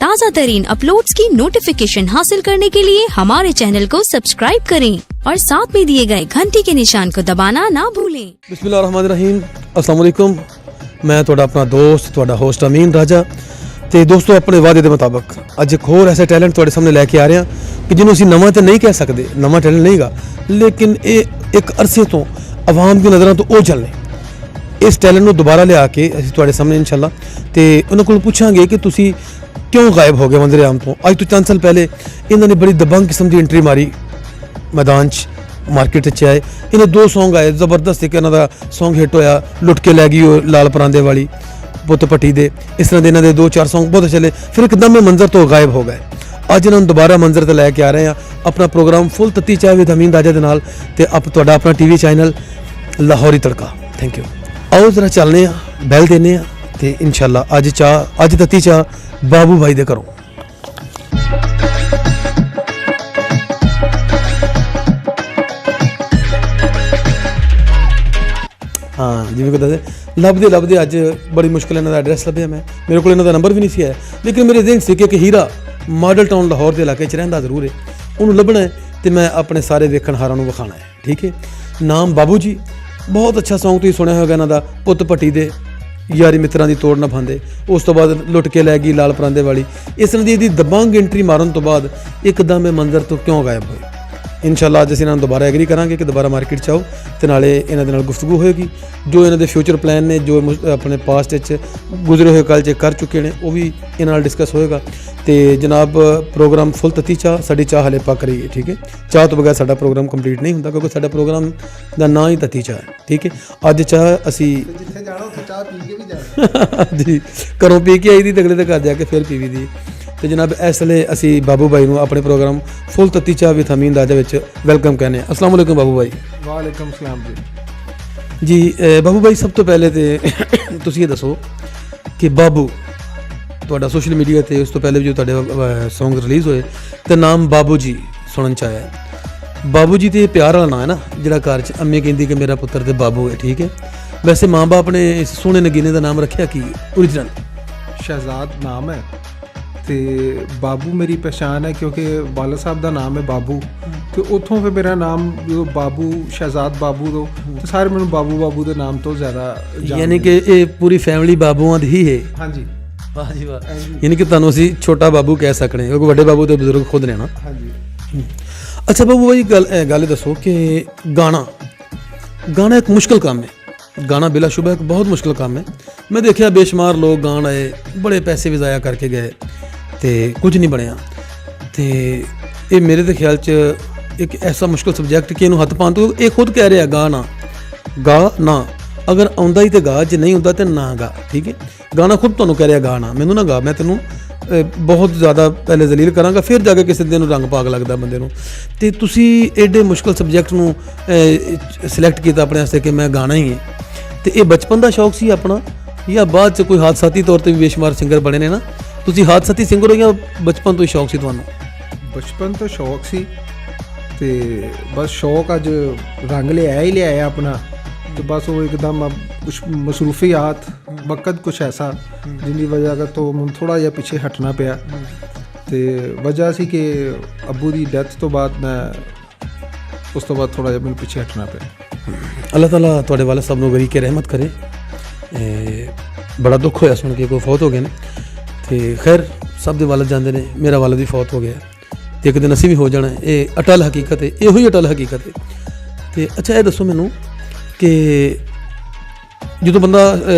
ताज़ा तरीन अपलोड्स की नोटिफिकेशन हासिल करने के लिए हमारे चैनल को सब्सक्राइब करें और साथ में दिए गए घंटी के निशान को दबाना ना भूलें। बिस्मिल्लाहिर्रहमानिर्रहीम, अस्सलाम वालेकुम। मैं तुहाडा अपना दोस्त तुहाडा होस्ट अमीन राजा ਤੇ ਦੋਸਤੋ ਆਪਣੇ ਵਾਅਦੇ ਦੇ ਮੁਤਾਬਕ ਅੱਜ ਇੱਕ ਹੋਰ ਐਸਾ ਟੈਲੈਂਟ ਤੁਹਾਡੇ ਸਾਹਮਣੇ ਲੈ ਕੇ ਆ ਰਹੇ ਹਾਂ ਕਿ ਜਿਹਨੂੰ ਅਸੀਂ ਨਵਾਂ ਤਾਂ ਨਹੀਂ ਕਹਿ ਸਕਦੇ, ਨਵਾਂ ਟੈਲੈਂਟ ਨਹੀਂਗਾ, ਲੇਕਿਨ ਇਹ ਇੱਕ ਅਰਸੇ ਤੋਂ ਆਵਾਮ ਦੀ ਨਜ਼ਰਾਂ ਤੋਂ ਓਝਲ ਨੇ। ਇਸ ਟੈਲੈਂਟ ਨੂੰ ਦੁਬਾਰਾ ਲਿਆ ਕੇ ਅਸੀਂ ਤੁਹਾਡੇ ਸਾਹਮਣੇ ਇਨਸ਼ਾਅੱਲਾ ਤੇ ਉਹਨਾਂ ਕੋਲ ਪੁੱਛਾਂਗੇ ਕਿ ਤੁਸੀਂ ਕਿਉਂ ਗਾਇਬ ਹੋ ਗਏ ਮੰਜ਼ਰ ਆਮ ਤੋਂ। ਅੱਜ ਤੋਂ ਚੰਦ ਸਾਲ ਪਹਿਲੇ ਇਹਨਾਂ ਨੇ ਬੜੀ ਦਬੰਗ ਕਿਸਮ ਦੀ ਐਂਟਰੀ ਮਾਰੀ ਮੈਦਾਨ 'ਚ, ਮਾਰਕੀਟ 'ਚ ਆਏ। ਇਹਨੇ 2 ਸੌਂਗ ਆਏ ਜ਼ਬਰਦਸਤ, ਇੱਕ ਇਹਨਾਂ ਦਾ ਸੌਂਗ ਹਿੱਟ ਹੋਇਆ ਲੁੱਟ ਕੇ ਲੈ ਗਈ ਉਹ ਲਾਲ ਪਰਾਂਦੇ ਵਾਲੀ, ਪੁੱਤ ਭੱਟੀ ਦੇ। ਇਸ ਤਰ੍ਹਾਂ ਦੇ ਇਹਨਾਂ ਦੇ 2-4 ਸੌਂਗ ਬਹੁਤ ਚੱਲੇ, ਫਿਰ ਇੱਕਦਮ ਇਹ ਮੰਜ਼ਰ ਤੋਂ ਗਾਇਬ ਹੋ ਗਏ। ਅੱਜ ਇਹਨਾਂ ਨੂੰ ਦੁਬਾਰਾ ਮੰਜ਼ਰ ਤੇ ਲੈ ਕੇ ਆ ਰਹੇ ਹਾਂ। ਆਪਣਾ ਪ੍ਰੋਗਰਾਮ ਫੁੱਲ ਤੱਤੀ ਚਾਹ ਵਿਦ ਅਮੀਨ ਰਾਜਾ ਦੇ ਨਾਲ ਤੇ ਤੁਹਾਡਾ ਆਪਣਾ ਟੀਵੀ ਚੈਨਲ ਲਾਹੌਰੀ ਤੜਕਾ। Thank you. ਆਓ ਜ਼ਰਾ ਚੱਲਦੇ ਹਾਂ, ਬੈਲ ਦਿੰਦੇ ਹਾਂ ਤੇ ਇਨਸ਼ਾਅੱਲਾ ਅੱਜ ਤੱਤੀ ਚਾਹ ਬਾਬੂ ਭਾਈ ਦੇ ਘਰੋਂ। हाँ जिवें कि दस लभदे अज बड़ी मुश्किल इन्हों का एड्रैस लभ्या। मेरे को इन्हों का नंबर भी नहीं आया, लेकिन मेरे जहन से कि एक हीरा मॉडल टाउन लाहौर के इलाके रहिंदा जरूर है, उन्होंने लभना है तो मैं अपने सारे वेखणहारां नूं विखाना है। ठीक है, नाम बाबू जी, बहुत अच्छा सॉन्ग तुसीं सुनिया होगा इन्हां दा, पुत भट्टी दे यारी मित्रां दी तोड़ ना फांदे, उस तो बाद लुट के लै गई लाल परांदे वाली। इस तरह दी दबंग एंट्री मारन तो बाद एकदम मंजर तो क्यों गायब होए। इनशाअल्लाह अज असीं इन्हां नूं दुबारा एग्री करांगे कि दोबारा मार्केट च आओ ते नाले इन्हां दे नाल गुफ्तगू होएगी। जो इन्हां दे फ्यूचर प्लान ने, जो अपने पास्ट च गुजरे हुए कल च कर चुके हैं, वो भी इन्हां नाल डिस्कस होएगा। तो जनाब प्रोग्राम फुल तत्ती चाह, साडी चाह हले पक रही है। ठीक है, चाह तो बगैर साडा प्रोग्राम कंप्लीट नहीं होंदा, क्योंकि साडा प्रोग्राम दा नाम ही तत्ती चाह है। ठीक है, अज चाह असीं जिथे जाना उत्थे चाह पी के भी जाना जी, घरों पी के आई दी ते अगले दे घर जाके फिर पीवी दी। तो जनाब इस वे असी बाबू भाई नूं अपने प्रोग्राम फुल तत्ती चाह with Amin Raja which welcome कहने। अस्सलाम वालेकुम बाबू भाई। वालेकुम सलाम जी। बाबू भाई सब तो पहले तो तुसीं ये दसो कि बाबू तुहाडा सोशल मीडिया ते उस तो पहले भी जो तुहाडे सॉन्ग रिलीज़ होए तो नाम बाबू जी सुनन च आया। बाबू जी तो प्यार वाला नाम है ना, जिहड़ा घर च अम्मी कहंदी कि मेरा पुत्र तो बाबू है। ठीक है, वैसे माँ बाप ने इस सोहने नगीने का नाम रखा कि ओरिजिनल? शहजाद नाम है ते बाबू मेरी पहचान है, क्योंकि वाला साहब का नाम है बाबू, तो उतों फिर मेरा नाम जो बाबू शहजाद बाबू तो सारे मैंने बाबू बाबू के नाम तो ज़्यादा, यानी कि ये पूरी फैमिली बाबूआं दी ही है। हाँ जी, वाह जी वाह। यानी कि तुहानूं असीं छोटा बाबू कह सकते, क्योंकि वड्डे बाबू तो बजुर्ग खुद ने ना। हाँ जी। अच्छा बाबू भाई गल दसो कि गाना एक मुश्किल काम है, गाना बिलाशुबा एक बहुत मुश्किल काम है। मैं देखा बेशुमार लोग गान आए, बड़े पैसे भी ज़ाया करके गए तो कुछ नहीं बनया। तो ये मेरे तो ख्याल च एक ऐसा मुश्किल सबजैक्ट कि इनू हथ पान तो ये खुद कह रहा गा ना, अगर आउंदा ही तो गा, जे नहीं आउंदा तो ना गा। ठीक है, गाना खुद तुहानूं कह रहा गा ना, मैनू ना गा, मैं तेनों बहुत ज़्यादा पहले जलील करांगा, फिर जाके किसी दिन रंग पाग लगता बंदे नूं। ते तुसीं एडे मुश्किल सबजैक्ट नूं सिलैक्ट किया अपने वास्ते कि मैं गाना ही है। तो ये बचपन का शौक सी अपना या बाद च कोई हादसाती तौर पर भी बेशुमार सिंगर बने ने ना? तुसीं हादसाती सिंगर हो या बचपन तो ही शौक सी तुहानूं? बचपन तो शौक सी ते बस शौक अज रंग लिया अपना, तो बस वो एकदम कुछ मसरूफियात वक़्त कुछ ऐसा जिनकी वजह तो मैं थोड़ा जिहा पीछे हटना पिया। तो वजह सी कि अब्बू की डैथ तो बाद मैं उस तो बाद थोड़ा जिहा मैनूं पीछे हटना पिया। अल्लाह ताला तुहाडे वाले साहब नूं गरी के रहमत करे। बड़ा दुख होया सुन के कोई फौत हो गए ने, तो खैर सब दे वालद जाते हैं, मेरा वालद भी फौत हो गया, तो एक दिन असीं भी हो जाना है। ये अटल हकीकत है, यो ही अटल हकीकत है। तो अच्छा ये दसो मैनू कि जो बंदा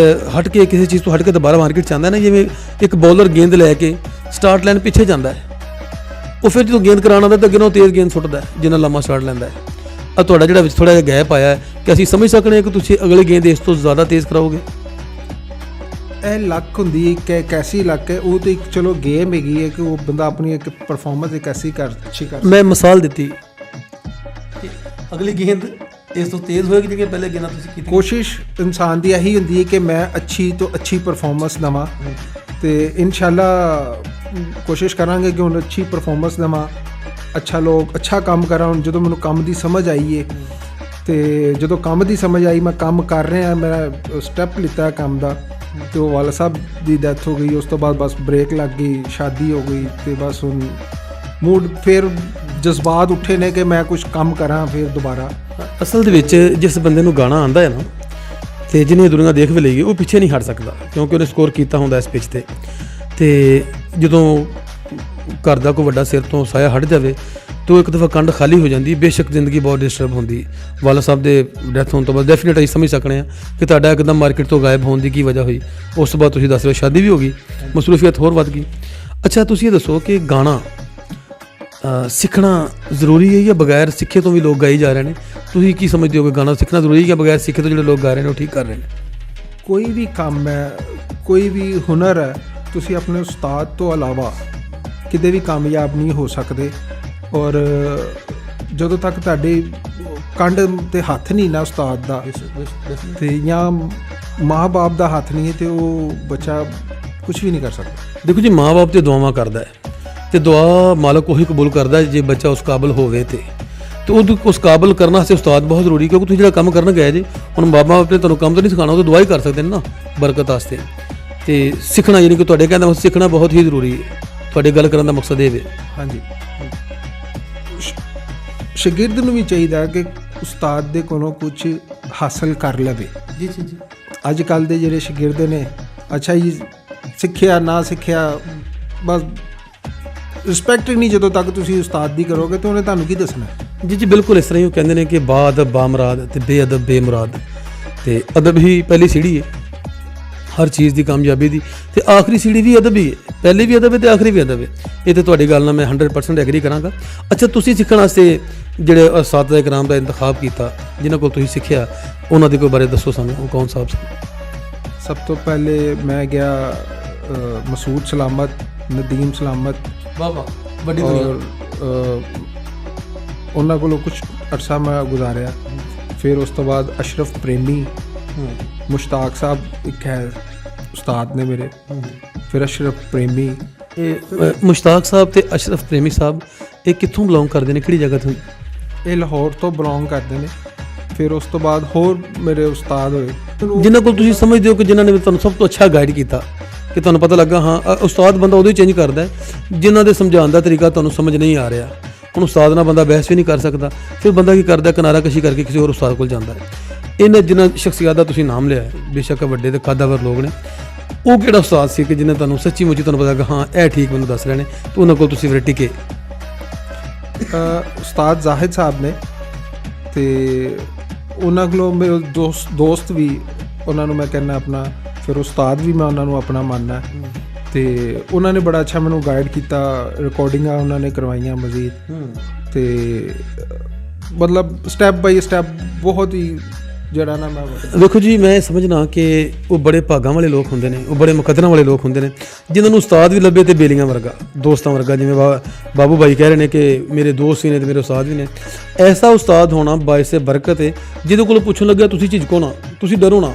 हट के किसी चीज़ तो हट के दोबारा मार्केट च आंदा है ना, जिवें एक बॉलर गेंद लैके स्टार्ट लाइन पिछे जाता है, वो फिर जो गेंद कराना तो अगे तेज़ गेंद सुट्टदा है जिन्ना लम्मा स्टार्ट लैंदा है। अब तुहाडा जिहड़ा विच थोड़ा जिहा गैप आया है, कि असीं समझ सकते हैं कि तुसीं अगली गेंद इस तो ज़्यादा तेज़ कराओगे? ਇਹ ਲੱਕ ਹੁੰਦੀ ਕਿ कैसी ਲੱਕ है, वो तो एक चलो गेम हैगी है कि वो बंदा अपनी एक परफॉर्मेंस एक ऐसी अच्छी कर। मैं मिसाल दी अगली गेंद इस तो तेज़ होएगी जिवें पहले गेंदां तुसीं कीती। कोशिश इंसान की यही होंदी है कि मैं अच्छी तो अच्छी परफॉर्मेंस देवां, तो इंशाअल्लाह कोशिश करांगे कि हुण अच्छी परफॉर्मेंस देवां, अच्छा लोग अच्छा काम करा। हुण जदों मैनूं काम की समझ आई है, तो जदों काम की समझ आई मैं काम कर रहा, मेरा स्टैप लिता काम का, ਤੇ ਉਹ ਵਾਲਾ ਸਾਹਿਬ ਦੀ ਡੈਥ ਹੋ ਗਈ। ਉਸ ਤੋਂ ਬਾਅਦ ਬਸ ਬ੍ਰੇਕ ਲੱਗ ਗਈ, ਸ਼ਾਦੀ ਹੋ ਗਈ ਤੇ ਬਸ ਹੁਣ ਮੂਡ ਫਿਰ ਜਜ਼ਬਾਤ ਉੱਠੇ ਨੇ ਕਿ ਮੈਂ ਕੁਝ ਕੰਮ ਕਰਾਂ ਫਿਰ ਦੁਬਾਰਾ। ਅਸਲ ਦੇ ਵਿੱਚ ਜਿਸ ਬੰਦੇ ਨੂੰ ਗਾਣਾ ਆਉਂਦਾ ਹੈ ਨਾ ਤੇ ਜਿਹਨੇ ਦੁਨੀਆ ਦੇਖ ਵੀ ਲਈ ਉਹ ਪਿੱਛੇ ਨਹੀਂ ਹਟ ਸਕਦਾ, ਕਿਉਂਕਿ ਉਹਨੇ ਸਕੋਰ ਕੀਤਾ ਹੁੰਦਾ ਇਸ ਪਿੱਚ ਤੇ ਜਦੋਂ ਘਰ ਦਾ ਕੋਈ ਵੱਡਾ ਸਿਰ ਤੋਂ ਸਾਇਆ ਹਟ ਜਾਵੇ ਤਾਂ ਇੱਕ ਦਫਾ ਕੰਡ ਖਾਲੀ ਹੋ ਜਾਂਦੀ। ਬੇਸ਼ੱਕ ਜ਼ਿੰਦਗੀ ਬਹੁਤ ਡਿਸਟਰਬ ਹੁੰਦੀ। ਵਾਲਾ ਸਾਹਿਬ ਦੇ ਡੈਥ ਹੋਣ ਤੋਂ ਬਾਅਦ ਡੈਫੀਨੇਟ ਅਸੀਂ ਸਮਝ ਸਕਦੇ ਹਾਂ ਕਿ ਤੁਹਾਡਾ ਇੱਕਦਮ ਮਾਰਕੀਟ ਤੋਂ ਗਾਇਬ ਹੋਣ ਦੀ ਕੀ ਵਜ੍ਹਾ ਹੋਈ। ਉਸ ਤੋਂ ਬਾਅਦ ਤੁਸੀਂ ਦੱਸ ਰਹੇ ਹੋ ਸ਼ਾਦੀ ਵੀ ਹੋ ਗਈ, ਮਸਰੂਫੀਅਤ ਹੋਰ ਵੱਧ ਗਈ। ਅੱਛਾ, ਤੁਸੀਂ ਇਹ ਦੱਸੋ ਕਿ ਗਾਣਾ ਸਿੱਖਣਾ ਜ਼ਰੂਰੀ ਹੈ ਜਾਂ ਬਗੈਰ ਸਿੱਖੇ ਤੋਂ ਵੀ ਲੋਕ ਗਾਈ ਜਾ ਰਹੇ ਨੇ? ਤੁਸੀਂ ਕੀ ਸਮਝਦੇ ਹੋ ਕਿ ਗਾਣਾ ਸਿੱਖਣਾ ਜ਼ਰੂਰੀ ਹੈ ਜਾਂ ਬਗੈਰ ਸਿੱਖੇ ਤੋਂ ਜਿਹੜੇ ਲੋਕ ਗਾ ਰਹੇ ਨੇ ਉਹ ਠੀਕ ਕਰ ਰਹੇ ਨੇ? ਕੋਈ ਵੀ ਕੰਮ ਹੈ, ਕੋਈ ਵੀ ਹੁਨਰ ਹੈ, ਤੁਸੀਂ ਆਪਣੇ ਉਸਤਾਦ ਤੋਂ ਇਲਾਵਾ ਕਿਤੇ ਵੀ ਕਾਮਯਾਬ ਨਹੀਂ ਹੋ ਸਕਦੇ। ਔਰ ਜਦੋਂ ਤੱਕ ਤੁਹਾਡੇ ਕੰਡ ਤੇ ਹੱਥ ਨਹੀਂ ਨਾ ਉਸਤਾਦ ਦਾ ਤੇ ਜਾਂ ਮਾਂ-ਬਾਪ ਦਾ ਹੱਥ ਨਹੀਂ ਹੈ ਤੇ ਉਹ ਬੱਚਾ ਕੁਝ ਵੀ ਨਹੀਂ ਕਰ ਸਕਦਾ। ਦੇਖੋ ਜੀ, ਮਾਂ-ਬਾਪ ਤੇ ਦੁਆਵਾਂ ਕਰਦਾ ਹੈ ਤੇ ਦੁਆ ਮਾਲਕ ਉਹੀ ਕਬੂਲ ਕਰਦਾ ਜੇ ਬੱਚਾ ਉਸ ਕਾਬਲ ਹੋਵੇ ਤੇ ਉਹ ਉਸ ਕਾਬਲ ਕਰਨ ਵਾਸਤੇ ਉਸਤਾਦ ਬਹੁਤ ਜ਼ਰੂਰੀ। ਕਿਉਂਕਿ ਤੁਸੀਂ ਜਿਹੜਾ ਕੰਮ ਕਰਨ ਗਏ ਜੇ, ਹੁਣ ਮਾਂ-ਬਾਪ ਨੇ ਤੁਹਾਨੂੰ ਕੰਮ ਤਾਂ ਨਹੀਂ ਸਿਖਾਉਣਾ, ਉਹ ਤਾਂ ਦੁਆ ਹੀ ਕਰ ਸਕਦੇ ਨੇ ਨਾ ਬਰਕਤ ਵਾਸਤੇ। ਤੇ ਸਿੱਖਣਾ ਯਾਨੀ ਕਿ ਤੁਹਾਡੇ ਕਹਿੰਦਾ ਸਿੱਖਣਾ ਬਹੁਤ ਹੀ ਜ਼ਰੂਰੀ ਹੈ। ਤੁਹਾਡੇ ਗੱਲ ਕਰਨ ਦਾ ਮਕਸਦ ਇਹ ਵੇ। ਹਾਂਜੀ, ਸ਼ਾਗਿਰਦ ਨੂੰ ਵੀ ਚਾਹੀਦਾ ਕਿ ਉਸਤਾਦ ਦੇ ਕੋਲੋਂ ਕੁਝ ਹਾਸਲ ਕਰ ਲਵੇ। ਜੀ ਜੀ ਜੀ। ਅੱਜ ਕੱਲ੍ਹ ਦੇ ਜਿਹੜੇ ਸ਼ਾਗਿਰਦ ਨੇ, ਅੱਛਾ ਜੀ ਸਿੱਖਿਆ ਨਾ ਸਿੱਖਿਆ, ਬਸ ਰਿਸਪੈਕਟ ਨਹੀਂ ਜਦੋਂ ਤੱਕ ਤੁਸੀਂ ਉਸਤਾਦ ਦੀ ਕਰੋਗੇ ਤਾਂ ਉਹਨੇ ਤੁਹਾਨੂੰ ਕੀ ਦੱਸਣਾ। ਜੀ ਜੀ ਬਿਲਕੁਲ ਇਸ ਤਰ੍ਹਾਂ ਹੀ ਉਹ ਕਹਿੰਦੇ ਨੇ ਕਿ ਬਾਅਦਬ ਬਾਮਰਾਦ ਤੇ ਬੇਅਦਬ ਬੇਮੁਰਾਦ। ਤੇ ਅਦਬ ਹੀ ਪਹਿਲੀ ਸੀੜੀ ਹੈ ਹਰ ਚੀਜ਼ ਦੀ ਕਾਮਯਾਬੀ ਦੀ, ਤੇ ਆਖਰੀ ਸੀੜੀ ਵੀ ਅਦਬ ਹੀ ਹੈ। ਪਹਿਲੀ ਵੀ ਅਦਬ ਹੈ ਤੇ ਆਖਰੀ ਵੀ ਅਦਬ ਹੈ। ਇਹ ਤੇ ਤੁਹਾਡੀ ਗੱਲ ਨਾਲ ਮੈਂ 100% ਐਗਰੀ ਕਰਾਂਗਾ। ਅੱਛਾ, ਤੁਸੀਂ ਸਿੱਖਣ ਵਾਸਤੇ ਜਿਹੜੇ ਉਸਤਾਦ ਇਕਰਾਮ ਦਾ ਇੰਤਖਾਬ ਕੀਤਾ, ਜਿਨ੍ਹਾਂ ਕੋਲ ਤੁਸੀਂ ਸਿੱਖਿਆ, ਉਹਨਾਂ ਦੇ ਕੋਈ ਬਾਰੇ ਦੱਸੋ ਸਾਨੂੰ, ਉਹ ਕੌਣ ਸਾਹਿਬ ਸੀ? ਸਭ ਤੋਂ ਪਹਿਲੇ ਮੈਂ ਗਿਆ ਮਸੂਦ ਸਲਾਮਤ, ਨਦੀਮ ਸਲਾਮਤ, ਵਾਹ ਵਾਹ, ਵੱਡੀ ਔਰ ਉਹਨਾਂ ਕੋਲੋਂ ਕੁਝ ਅਰਸਾ ਮੈਂ ਗੁਜ਼ਾਰਿਆ। ਫਿਰ ਉਸ ਤੋਂ ਬਾਅਦ ਅਸ਼ਰਫ ਪ੍ਰੇਮੀ, ਮੁਸ਼ਤਾਕ ਸਾਹਿਬ ਇੱਕ ਹੈ ਉਸਤਾਦ ਨੇ ਮੇਰੇ। ਫਿਰ ਅਸ਼ਰਫ ਪ੍ਰੇਮੀ। ਇਹ ਮੁਸ਼ਤਾਕ ਸਾਹਿਬ ਤੇ ਅਸ਼ਰਫ ਪ੍ਰੇਮੀ ਸਾਹਿਬ ਇਹ ਕਿੱਥੋਂ ਬਿਲੋਂਗ ਕਰਦੇ ਨੇ, ਕਿਹੜੀ ਜਗ੍ਹਾ ਤੋਂ? ਇਹ ਲਾਹੌਰ ਤੋਂ ਬਿਲੋਂਗ ਕਰਦੇ ਨੇ। ਫਿਰ ਉਸ ਤੋਂ ਬਾਅਦ ਹੋਰ ਮੇਰੇ ਉਸਤਾਦ ਹੋਏ ਜਿਨ੍ਹਾਂ ਕੋਲ ਤੁਸੀਂ ਸਮਝਦੇ ਹੋ ਕਿ ਜਿਨ੍ਹਾਂ ਨੇ ਤੁਹਾਨੂੰ ਸਭ ਤੋਂ ਅੱਛਾ ਗਾਈਡ ਕੀਤਾ, ਕਿ ਤੁਹਾਨੂੰ ਪਤਾ ਲੱਗਾ ਹਾਂ ਉਸਤਾਦ ਬੰਦਾ ਉਦੋਂ ਹੀ ਚੇਂਜ ਕਰਦਾ ਜਿਨ੍ਹਾਂ ਦੇ ਸਮਝਾਉਣ ਦਾ ਤਰੀਕਾ ਤੁਹਾਨੂੰ ਸਮਝ ਨਹੀਂ ਆ ਰਿਹਾ। ਹੁਣ ਉਸਤਾਦ ਨਾਲ ਬੰਦਾ ਬਹਿਸ ਵੀ ਨਹੀਂ ਕਰ ਸਕਦਾ, ਫਿਰ ਬੰਦਾ ਕੀ ਕਰਦਾ, ਕਿਨਾਰਾ ਕਸ਼ੀ ਕਰਕੇ ਕਿਸੇ ਹੋਰ ਉਸਤਾਦ ਕੋਲ ਜਾਂਦਾ ਹੈ। ਇਹਨਾਂ ਜਿਨ੍ਹਾਂ ਸ਼ਖਸੀਅਤ ਦਾ ਤੁਸੀਂ ਨਾਮ ਲਿਆ, ਬੇਸ਼ੱਕ ਵੱਡੇ ਤੇ ਕਾਦਾਵਰ ਲੋਕ ਨੇ, ਉਹ ਕਿਹੜਾ ਉਸਤਾਦ ਸੀ ਕਿ ਜਿਹਨੇ ਤੁਹਾਨੂੰ ਸੱਚੀ ਮੁੱਚੀ ਤੁਹਾਨੂੰ ਪਤਾ ਲੱਗਾ ਹਾਂ ਇਹ ਠੀਕ ਮੈਨੂੰ ਦੱਸ ਰਹੇ ਨੇ, ਤੇ ਉਹਨਾਂ ਕੋਲ ਤੁਸੀਂ ਫਿਰ ਟਿਕੇ? ਉਸਤਾਦ ਜ਼ਾਹਿਦ ਸਾਹਿਬ ਨੇ, ਤੇ ਉਹਨਾਂ ਕੋਲੋਂ ਮੇਰੇ ਦੋਸਤ ਵੀ, ਉਹਨਾਂ ਨੂੰ ਮੈਂ ਕਹਿੰਦਾ ਆਪਣਾ, ਫਿਰ ਉਸਤਾਦ ਵੀ ਮੈਂ ਉਹਨਾਂ ਨੂੰ ਆਪਣਾ ਮੰਨਦਾ। ਤੇ ਉਹਨਾਂ ਨੇ ਬੜਾ ਅੱਛਾ ਮੈਨੂੰ ਗਾਈਡ ਕੀਤਾ, ਰਿਕਾਰਡਿੰਗਾਂ ਉਹਨਾਂ ਨੇ ਕਰਵਾਈਆਂ ਮਜ਼ੀਦ, ਤੇ ਮਤਲਬ ਸਟੈਪ ਬਾਈ ਸਟੈਪ ਬਹੁਤ ਹੀ ਜਿਹੜਾ ਨਾ ਮੈਂ ਦੇਖੋ ਜੀ, ਮੈਂ ਸਮਝਣਾ ਕਿ ਉਹ ਬੜੇ ਭਾਗਾਂ ਵਾਲੇ ਲੋਕ ਹੁੰਦੇ ਨੇ, ਉਹ ਬੜੇ ਮੁਕੱਦਰਾਂ ਵਾਲੇ ਲੋਕ ਹੁੰਦੇ ਨੇ ਜਿਨ੍ਹਾਂ ਨੂੰ ਉਸਤਾਦ ਵੀ ਲੱਭੇ ਤੇ ਬੇਲੀਆਂ ਵਰਗਾ, ਦੋਸਤਾਂ ਵਰਗਾ। ਜਿਵੇਂ ਬਾਬੂ ਭਾਈ ਕਹਿ ਰਹੇ ਨੇ ਕਿ ਮੇਰੇ ਦੋਸਤ ਵੀ ਨੇ ਤੇ ਮੇਰੇ ਉਸਤਾਦ ਵੀ ਨੇ। ਐਸਾ ਉਸਤਾਦ ਹੋਣਾ ਬਾਇਸੇ ਬਰਕਤ ਹੈ ਜਿਹਦੇ ਕੋਲ ਪੁੱਛਣ ਲੱਗਿਆ ਤੁਸੀਂ ਝਿਜਕੋ ਨਾ, ਤੁਸੀਂ ਡਰੋ ਨਾ।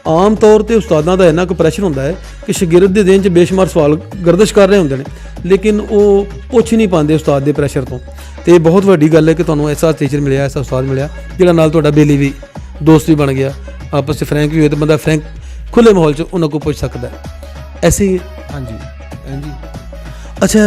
ਆਮ ਤੌਰ 'ਤੇ ਉਸਤਾਦਾਂ ਦਾ ਇੰਨਾ ਕੁ ਪ੍ਰੈਸ਼ਰ ਹੁੰਦਾ ਹੈ ਕਿ ਸ਼ਾਗਿਰਦ ਦੇ ਦਿਨ 'ਚ ਬੇਸ਼ੁਮਾਰ ਸਵਾਲ ਗਰਦਿਸ਼ ਕਰ ਰਹੇ ਹੁੰਦੇ ਨੇ, ਲੇਕਿਨ ਉਹ ਪੁੱਛ ਨਹੀਂ ਪਾਉਂਦੇ ਉਸਤਾਦ ਦੇ ਪ੍ਰੈਸ਼ਰ ਤੋਂ। ਤੇ ਬਹੁਤ ਵੱਡੀ ਗੱਲ ਹੈ ਕਿ ਤੁਹਾਨੂੰ ਐਸਾ ਟੀਚਰ ਮਿਲਿਆ, ਐਸਾ ਉਸਤਾਦ ਮਿਲਿਆ ਜਿਹੜਾ ਨਾਲ ਤੁਹਾਡਾ ਬੇਲੀ ਵੀ, ਦੋਸਤ ਵੀ ਬਣ ਗਿਆ, ਆਪਸ 'ਚ ਫਰੈਂਕ ਵੀ ਹੋਏ ਤੇ ਬੰਦਾ ਫਰੈਂਕ ਖੁੱਲ੍ਹੇ ਮਾਹੌਲ 'ਚ ਉਹਨਾਂ ਕੋਲ ਪੁੱਛ ਸਕਦਾ ਹੈ। ਐਸੇ ਹੀ ਹਾਂਜੀ ਹਾਂਜੀ। ਅੱਛਾ,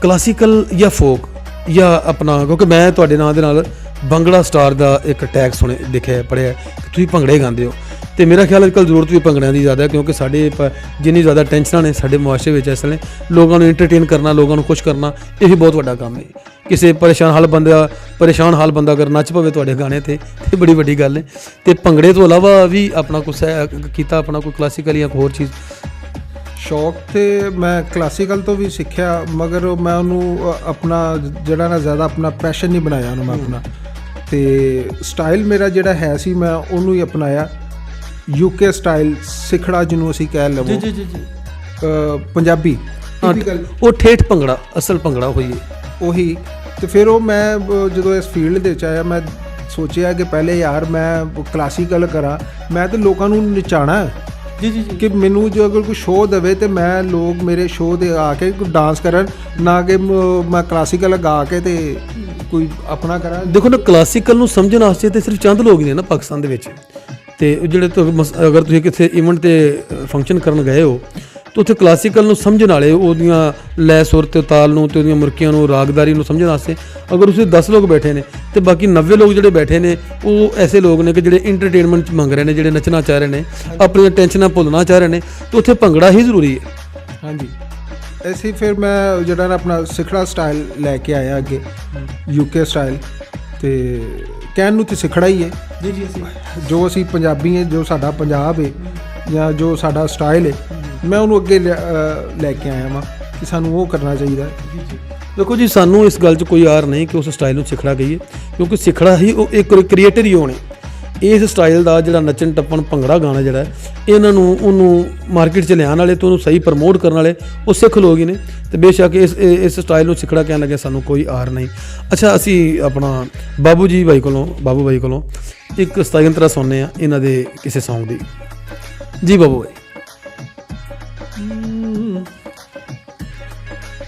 ਕਲਾਸੀਕਲ ਜਾਂ ਫੋਕ ਜਾਂ ਆਪਣਾ, ਕਿਉਂਕਿ ਮੈਂ ਤੁਹਾਡੇ ਨਾਂ ਦੇ ਨਾਲ ਭੰਗੜਾ ਸਟਾਰ ਦਾ ਇੱਕ ਟੈਗ ਦੇਖਿਆ ਪੜ੍ਹਿਆ ਕਿ ਤੁਸੀਂ ਭੰਗੜੇ ਗਾਉਂਦੇ ਹੋ, ਤੇ ਮੇਰਾ ਖਿਆਲ ਅੱਜ ਕੱਲ੍ਹ ਜ਼ਰੂਰਤ ਵੀ ਭੰਗੜਿਆਂ ਦੀ ਜ਼ਿਆਦਾ ਹੈ, ਕਿਉਂਕਿ ਸਾਡੇ ਜਿੰਨੀ ਜ਼ਿਆਦਾ ਟੈਨਸ਼ਨਾਂ ਨੇ ਸਾਡੇ ਮੁਆਸ਼ਰੇ ਵਿੱਚ ਇਸ ਵੇਲੇ, ਲੋਕਾਂ ਨੂੰ ਐਂਟਰਟੇਨ ਕਰਨਾ, ਲੋਕਾਂ ਨੂੰ ਖੁਸ਼ ਕਰਨਾ, ਇਹ ਵੀ ਬਹੁਤ ਵੱਡਾ ਕੰਮ ਹੈ। ਕਿਸੇ ਪਰੇਸ਼ਾਨ ਹਾਲ ਬੰਦਾ ਅਗਰ ਨੱਚ ਪਵੇ ਤੁਹਾਡੇ ਗਾਣੇ 'ਤੇ ਇਹ ਬੜੀ ਵੱਡੀ ਗੱਲ ਹੈ। ਤੇ ਭੰਗੜੇ ਤੋਂ ਇਲਾਵਾ ਵੀ ਆਪਣਾ ਕੁਛ ਕੀਤਾ, ਆਪਣਾ ਕੋਈ ਕਲਾਸੀਕਲ ਜਾਂ ਹੋਰ ਚੀਜ਼? ਸ਼ੌਕ ਤੇ ਮੈਂ ਕਲਾਸੀਕਲ ਤੋਂ ਵੀ ਸਿੱਖਿਆ, ਮਗਰ ਮੈਂ ਉਹਨੂੰ ਆਪਣਾ ਜਿਹੜਾ ਨਾ ਜ਼ਿਆਦਾ ਆਪਣਾ ਪੈਸ਼ਨ ਨਹੀਂ ਬਣਾਇਆ ਉਹਨੂੰ ਮੈਂ ਆਪਣਾ। ਤੇ ਸਟਾਈਲ ਮੇਰਾ ਜਿਹੜਾ ਹੈ ਸੀ ਮੈਂ ਉਹਨੂੰ ਹੀ ਅਪਣਾਇਆ, ਯੂਕੇ ਸਟਾਈਲ, ਸਿਖੜਾ ਜਿਹਨੂੰ ਅਸੀਂ ਕਹਿ ਲਵੋ, ਜੀ ਜੀ ਜੀ, ਪੰਜਾਬੀ ਉਹ ਠੇਠ ਭੰਗੜਾ, ਅਸਲ ਭੰਗੜਾ ਹੋਈਏ ਉਹੀ। ਤੇ ਫਿਰ ਉਹ ਮੈਂ ਜਦੋਂ ਇਸ ਫੀਲਡ ਦੇ ਵਿੱਚ ਆਇਆ, ਮੈਂ ਸੋਚਿਆ ਕਿ ਪਹਿਲੇ ਯਾਰ ਮੈਂ ਕਲਾਸੀਕਲ ਕਰਾਂ, ਮੈਂ ਤਾਂ ਲੋਕਾਂ ਨੂੰ ਨਚਾਉਣਾ ਜੀ ਜੀ ਜੀ, ਕਿ ਮੈਨੂੰ ਜੋ ਅਗਰ ਕੋਈ ਸ਼ੋਅ ਦੇਵੇ ਤੇ ਮੈਂ ਲੋਕ ਮੇਰੇ ਸ਼ੋਅ 'ਤੇ ਆ ਕੇ ਡਾਂਸ ਕਰਨ, ਨਾ ਕਿ ਮੈਂ ਕਲਾਸੀਕਲ ਗਾ ਕੇ ਤੇ ਕੋਈ ਆਪਣਾ ਕਰਾਂ। ਦੇਖੋ ਨਾ, ਕਲਾਸੀਕਲ ਨੂੰ ਸਮਝਣ ਵਾਸਤੇ ਤੇ ਸਿਰਫ ਚੰਦ ਲੋਕ ਹੀ ਨੇ ਨਾ ਪਾਕਿਸਤਾਨ ਦੇ ਵਿੱਚ, ਤੇ ਜਿਹੜੇ ਅਗਰ ਤੁਸੀਂ ਕਿਸੇ ਇਵੈਂਟ ਤੇ ਫੰਕਸ਼ਨ ਕਰਨ ਗਏ ਹੋ ਤਾਂ ਉੱਥੇ ਕਲਾਸੀਕਲ ਨੂੰ ਸਮਝਣ ਵਾਲੇ ਉਹਦੀਆਂ ਲੈ ਸੁਰ ਤੇ ਤਾਲ ਨੂੰ ਤੇ ਉਹਦੀਆਂ ਮੁਰਕੀਆਂ ਨੂੰ ਰਾਗਦਾਰੀ ਨੂੰ ਸਮਝਣ ਵਾਸਤੇ ਅਗਰ ਤੁਸੀਂ 10 ਲੋਕ ਬੈਠੇ ਨੇ ਤੇ ਬਾਕੀ 90 ਲੋਕ ਜਿਹੜੇ ਬੈਠੇ ਨੇ ਉਹ ਐਸੇ ਲੋਕ ਨੇ ਕਿ ਜਿਹੜੇ ਇੰਟਰਟੇਨਮੈਂਟ ਮੰਗ ਰਹੇ ਨੇ, ਜਿਹੜੇ ਨੱਚਣਾ ਚਾਹ ਰਹੇ ਨੇ, ਆਪਣੀਆਂ ਟੈਨਸ਼ਨਾਂ ਭੁੱਲਣਾ ਚਾਹ ਰਹੇ ਨੇ, ਤਾਂ ਉੱਥੇ ਭੰਗੜਾ ਹੀ ਜ਼ਰੂਰੀ ਹੈ। ਹਾਂਜੀ, ਐਸੇ ਫਿਰ ਮੈਂ ਜਿਹੜਾ ਨਾ ਆਪਣਾ ਸਿਖੜਾ ਸਟਾਈਲ ਲੈ ਕੇ ਆਇਆ ਅੱਗੇ, UK ਸਟਾਈਲ। ਤੇ ਕਹਿਣ ਨੂੰ ਤੇ ਸਿਖੜਾ ਹੀ ਹੈ ਜੀ, ਜੋ ਅਸੀਂ ਪੰਜਾਬੀ ਹੈ, ਜੋ ਸਾਡਾ ਪੰਜਾਬ ਹੈ ਜਾਂ ਜੋ ਸਾਡਾ ਸਟਾਈਲ ਹੈ, ਮੈਂ ਉਹਨੂੰ ਅੱਗੇ ਲੈ ਕੇ ਆਇਆ ਵਾਂ ਕਿ ਸਾਨੂੰ ਉਹ ਕਰਨਾ ਚਾਹੀਦਾ। ਦੇਖੋ ਜੀ, ਸਾਨੂੰ ਇਸ ਗੱਲ 'ਚ ਕੋਈ ਆਰ ਨਹੀਂ ਕਿ ਉਸ ਸਟਾਈਲ ਨੂੰ ਸਿਖੜਾ ਕਹੀਏ, ਕਿਉਂਕਿ ਸਿਖੜਾ ਹੀ ਉਹ ਇੱਕ ਕ੍ਰੀਏਟਰ ਹੀ ਹੋਣੇ। ਇਸ ਸਟਾਈਲ ਦਾ ਜਿਹੜਾ ਨੱਚਣ ਟੱਪਣ ਭੰਗੜਾ ਗਾਣਾ ਜਿਹੜਾ ਇਹਨਾਂ ਨੂੰ ਉਹਨੂੰ ਮਾਰਕੀਟ 'ਚ ਲਿਆਉਣ ਵਾਲੇ ਤੇ ਉਹਨੂੰ ਸਹੀ ਪ੍ਰਮੋਟ ਕਰਨ ਵਾਲੇ ਉਹ ਸਿੱਖ ਲੋਕ ਹੀ ਨੇ। ਤੇ ਬੇਸ਼ੱਕ ਇਸ ਸਟਾਈਲ ਨੂੰ ਸਿਖੜਾ ਕਹਿਣ ਲੱਗੇ ਸਾਨੂੰ ਕੋਈ ਆਰ ਨਹੀਂ। ਅੱਛਾ, ਅਸੀਂ ਆਪਣਾ ਬਾਬੂ ਬਾਈ ਕੋਲੋਂ ਇੱਕ 27 ਅੰਤਰਾ ਸੁਣਨੇ ਆ ਇਹਨਾਂ ਦੇ ਕਿਸੇ ਸੌਂਗ ਦੀ। ਜੀ ਬਾਬੂ ਬਾਈ।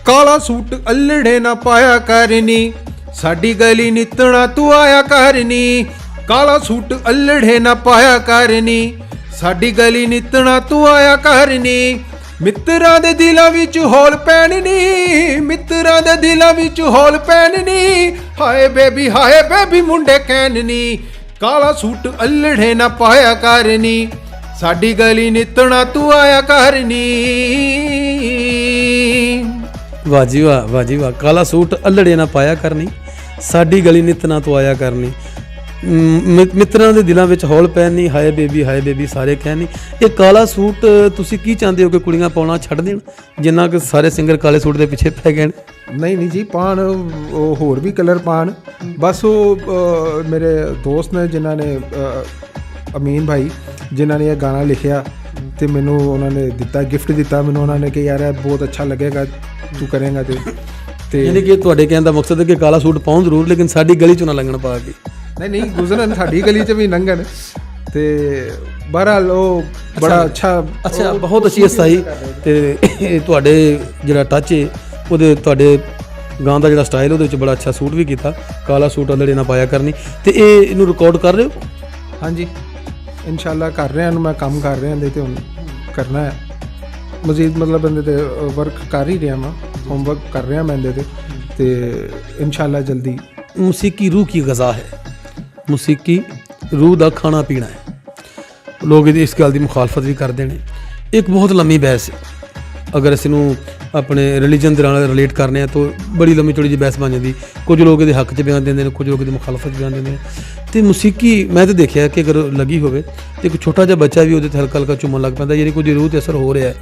ਕਾਲਾ ਸੂਟ ਅਲੜੇ ਨਾ ਪਾਇਆ ਕਰਨੀ, ਸਾਡੀ ਗਲੀ ਨਿਤਣਾ ਤੂੰ ਆਇਆ ਕਰਨੀ। ਕਾਲਾ ਸੂਟ ਅਲੜੇ ਨਾ ਪਾਇਆ ਕਰਨੀ, ਸਾਡੀ ਗਲੀ ਨਿਤਣਾ ਤੂੰ ਆਇਆ ਕਰਨੀ। ਮਿੱਤਰਾਂ ਦੇ ਦਿਲਾਂ ਵਿੱਚ ਹੌਲ ਪੈਣਨੀ, ਮਿੱਤਰਾਂ ਦੇ ਦਿਲਾਂ ਵਿੱਚ ਹੌਲ ਪੈਣਨੀ। ਹਾਏ ਬੇਬੀ ਮੁੰਡੇ ਕਹਿਣਨੀ। ਕਾਲਾ ਸੂਟ ਅਲੜੇ ਨਾ ਪਾਇਆ ਕਰਨੀ, ਸਾਡੀ ਗਲੀ ਨਿਤਣਾ ਤੂੰ ਆਇਆ ਕਰਨੀ। ਵਾਹ ਜੀ ਵਾਹ। ਕਾਲਾ ਸੂਟ ਅਲੜੇ ਨਾ ਪਾਇਆ ਕਰਨੀ, ਸਾਡੀ ਗਲੀ ਨਿਤਨਾ ਤੂੰ ਆਇਆ ਕਰਨੀ। ਮਿੱਤਰਾਂ ਦੇ ਦਿਲਾਂ ਵਿੱਚ ਹੌਲ ਪੈਣੀ, ਹਾਏ ਬੇਬੀ ਸਾਰੇ ਕਹਿਣੀ। ਇਹ ਕਾਲਾ ਸੂਟ ਤੁਸੀਂ ਕੀ ਚਾਹੁੰਦੇ ਹੋ ਕਿ ਕੁੜੀਆਂ ਪਾਉਣਾ ਛੱਡ ਦੇਣ, ਜਿੰਨਾ ਕਿ ਸਾਰੇ ਸਿੰਗਰ ਕਾਲੇ ਸੂਟ ਦੇ ਪਿੱਛੇ ਪੈ ਗਏ ਨੇ? ਨਹੀਂ ਜੀ, ਪਾਣ ਉਹ ਹੋਰ ਵੀ ਕਲਰ ਪਾਣ। ਬਸ ਉਹ ਮੇਰੇ ਦੋਸਤ ਨੇ ਜਿਨ੍ਹਾਂ ਨੇ ਅਮੀਨ ਭਾਈ ਜਿਨ੍ਹਾਂ ਨੇ ਇਹ ਗਾਣਾ ਲਿਖਿਆ ਤੇ ਮੈਨੂੰ ਉਹਨਾਂ ਨੇ ਦਿੱਤਾ, ਗਿਫਟ ਦਿੱਤਾ ਮੈਨੂੰ। ਉਹਨਾਂ ਨੇ ਕਿ ਯਾਰ ਇਹ ਬਹੁਤ ਅੱਛਾ ਲੱਗੇਗਾ ਤੂੰ ਕਰੇਗਾ ਤੇ ਯਾਨੀ ਕਿ ਤੁਹਾਡੇ ਕਹਿਣ ਦਾ ਮਕਸਦ ਹੈ ਕਿ ਕਾਲਾ ਸੂਟ ਪਾਉਣ ਜ਼ਰੂਰ, ਲੇਕਿਨ ਸਾਡੀ ਗਲੀ 'ਚ ਨਾ ਲੰਘਣ ਪਾ ਕੇ। ਨਹੀਂ ਗੁਜ਼ਰਨ, ਸਾਡੀ ਗਲੀ 'ਚ ਵੀ ਲੰਘਣ। ਤੇ ਬਹਰਹਾਲ ਉਹ ਬੜਾ ਅੱਛਾ ਬਹੁਤ ਅੱਛੀ ਸਤਾਈ। ਤੇ ਤੁਹਾਡੇ ਜਿਹੜਾ ਟੱਚ ਹੈ ਉਹਦੇ ਤੁਹਾਡੇ ਗਾਣ ਦਾ ਜਿਹੜਾ ਸਟਾਈਲ ਉਹਦੇ ਵਿੱਚ ਬੜਾ ਅੱਛਾ ਸੂਟ ਵੀ ਕੀਤਾ, ਕਾਲਾ ਸੂਟ ਅਲੜੇ ਨਾ ਪਾਇਆ ਕਰਨੀ। ਤੇ ਇਹਨੂੰ ਰਿਕਾਰਡ ਕਰ ਰਹੇ ਹੋ? ਹਾਂਜੀ, ਇਨਸ਼ਾਅੱਲਾ ਕਰ ਰਹੇ ਹਾਂ। ਮੈਂ ਕੰਮ ਕਰ ਰਿਹਾ ਇਹਦੇ ਤੇ, ਹੁਣ ਕਰਨਾ ਹੈ ਮਜ਼ੀਦ, ਮਤਲਬ ਇਹਦੇ ਤੇ ਵਰਕ ਕਰ ਹੀ ਰਿਹਾ ਮੈਂ, ਹੋਮਵਰਕ ਕਰ ਰਿਹਾ ਮੈਂ ਇਹਦੇ ਤੇ ਇਨਸ਼ਾਅੱਲਾ ਜਲਦੀ। ਮੌਸੀਕੀ रूह की ग़ज़ा है, ਮੌਸੀਕੀ रूह ਦਾ ਖਾਣਾ ਪੀਣਾ ਹੈ। ਲੋਕ ਇਹਦੀ ਇਸ ਗੱਲ ਦੀ ਮੁਖਾਲਫਤ ਵੀ ਕਰਦੇ ਨੇ। ਇੱਕ ਬਹੁਤ ਲੰਮੀ ਬਹਿਸ ਹੈ, ਅਗਰ ਅਸੀਂ ਨੂੰ ਆਪਣੇ ਰਿਲੀਜਨ ਦੇ ਨਾਲ ਰਿਲੇਟ ਕਰਨੇ ਆ ਤਾਂ ਬੜੀ ਲੰਮੀ ਚੌੜੀ ਜਿਹੀ ਬਹਿਸ ਬਣ ਜਾਂਦੀ। ਕੁਝ ਲੋਕ ਇਹਦੇ ਹੱਕ 'ਚ ਬਿਆਨ ਦਿੰਦੇ ਨੇ, ਕੁਝ ਲੋਕ ਇਹਦੀ ਮੁਖਾਲਫਤ ਬਿਆਨ ਦਿੰਦੇ ਨੇ। ਤੇ ਮੌਸੀਕੀ ਮੈਂ ਤਾਂ ਦੇਖਿਆ ਕਿ ਅਗਰ ਲੱਗੀ ਹੋਵੇ ਤੇ ਇੱਕ ਛੋਟਾ ਜਿਹਾ ਬੱਚਾ ਵੀ ਉਹਦੇ ਤੇ ਹਲਕਾ ਝੂਮਣ ਲੱਗ ਪੈਂਦਾ, ਯਾਨੀ ਕੁਝ ਰੂਹ 'ਤੇ ਅਸਰ ਹੋ ਰਿਹਾ ਹੈ।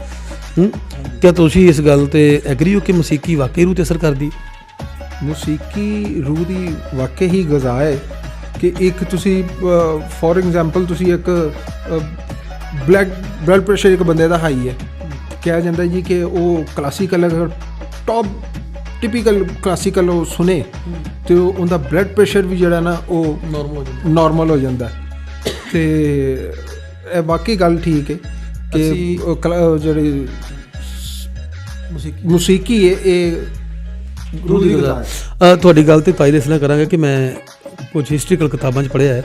ਕਿਆ ਤੁਸੀਂ ਇਸ ਗੱਲ ਤੇ ਐਗਰੀ ਹੋ ਕਿ ਮੌਸੀਕੀ ਵਾਕਈ ਰੂਹ 'ਤੇ ਅਸਰ ਕਰਦੀ? ਮੌਸੀਕੀ ਰੂਹ ਦੀ ਵਾਕਈ ਹੀ ਗ਼ਜ਼ਾ ਹੈ ਕਿ ਇੱਕ ਤੁਸੀਂ ਫੋਰ ਐਗਜ਼ਾਮਪਲ ਤੁਸੀਂ ਇੱਕ ਬਲੱਡ ਪ੍ਰੈਸ਼ਰ ਇੱਕ ਬੰਦੇ ਦਾ ਹਾਈ ਹੈ, ਕਿਹਾ ਜਾਂਦਾ ਜੀ ਕਿ ਉਹ ਕਲਾਸੀਕਲ ਅਗਰ ਟੌਪ ਟਿਪੀਕਲ ਕਲਾਸੀਕਲ ਉਹ ਸੁਣੇ ਤੇ ਉਹਦਾ ਬਲੱਡ ਪ੍ਰੈਸ਼ਰ ਵੀ ਜਿਹੜਾ ਨਾ ਉਹ ਨਾਰਮਲ ਹੋ ਜਾਂਦਾ। ਤੇ ਇਹ ਵਾਕਈ ਗੱਲ ਠੀਕ ਹੈ ਕਿ ਜਿਹੜੀ ਮੌਸੀਕੀ ਹੈ ਇਹ ਤੁਹਾਡੀ ਗੱਲ ਤੇ ਤਾਇਦ ਇਸ ਨਾਲ ਕਰਾਂਗਾ ਕਿ ਮੈਂ ਕੁਝ ਹਿਸਟਰੀਕਲ ਕਿਤਾਬਾਂ 'ਚ ਪੜ੍ਹਿਆ ਹੈ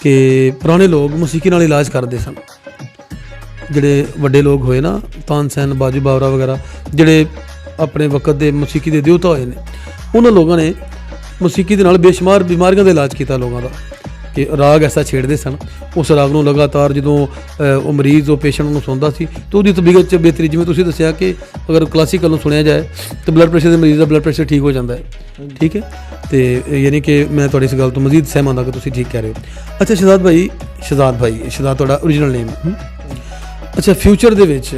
ਕਿ ਪੁਰਾਣੇ ਲੋਕ ਮੌਸੀਕੀ ਨਾਲ ਇਲਾਜ ਕਰਦੇ ਸਨ। ਜਿਹੜੇ ਵੱਡੇ ਲੋਕ ਹੋਏ ਨਾ, ਤਾਨਸੈਨ, ਬਾਜੂ ਬਾਵਰਾ ਵਗੈਰਾ, ਜਿਹੜੇ ਆਪਣੇ ਵਕਤ ਦੇ ਮੌਸੀਕੀ ਦੇ ਦੇਵਤਾ ਹੋਏ ਨੇ, ਉਹਨਾਂ ਲੋਕਾਂ ਨੇ ਮੌਸੀਕੀ ਦੇ ਨਾਲ ਬੇਸ਼ੁਮਾਰ ਬਿਮਾਰੀਆਂ ਦਾ ਇਲਾਜ ਕੀਤਾ ਲੋਕਾਂ ਦਾ। ਕਿ ਰਾਗ ਐਸਾ ਛੇੜਦੇ ਸਨ, ਉਸ ਰਾਗ ਨੂੰ ਲਗਾਤਾਰ ਜਦੋਂ ਉਹ ਮਰੀਜ਼ ਉਹ ਪੇਸ਼ੈਂਟ ਨੂੰ ਸੁਣਦਾ ਸੀ ਤਾਂ ਉਹਦੀ ਤਬੀਅਤ 'ਚ ਬਿਹਤਰੀ, ਜਿਵੇਂ ਤੁਸੀਂ ਦੱਸਿਆ ਕਿ ਅਗਰ ਕਲਾਸੀਕਲ ਨੂੰ ਸੁਣਿਆ ਜਾਏ ਤਾਂ ਬਲੱਡ ਪ੍ਰੈਸ਼ਰ ਦੇ ਮਰੀਜ਼ ਦਾ ਬਲੱਡ ਪ੍ਰੈਸ਼ਰ ਠੀਕ ਹੋ ਜਾਂਦਾ ਹੈ। ਠੀਕ ਹੈ, ਤੇ ਯਾਨੀ ਕਿ ਮੈਂ ਤੁਹਾਡੀ ਇਸ ਗੱਲ ਤੋਂ ਮਜ਼ੀਦ ਸਹਿਮਤ ਹਾਂ ਕਿ ਤੁਸੀਂ ਠੀਕ ਕਹਿ ਰਹੇ ਹੋ। ਅੱਛਾ ਸ਼ਹਜ਼ਾਦ ਭਾਈ ਤੁਹਾਡਾ ਓਰੀਜਨਲ ਨੇਮ ਹੈ। ਅੱਛਾ, ਫਿਊਚਰ ਦੇ ਵਿੱਚ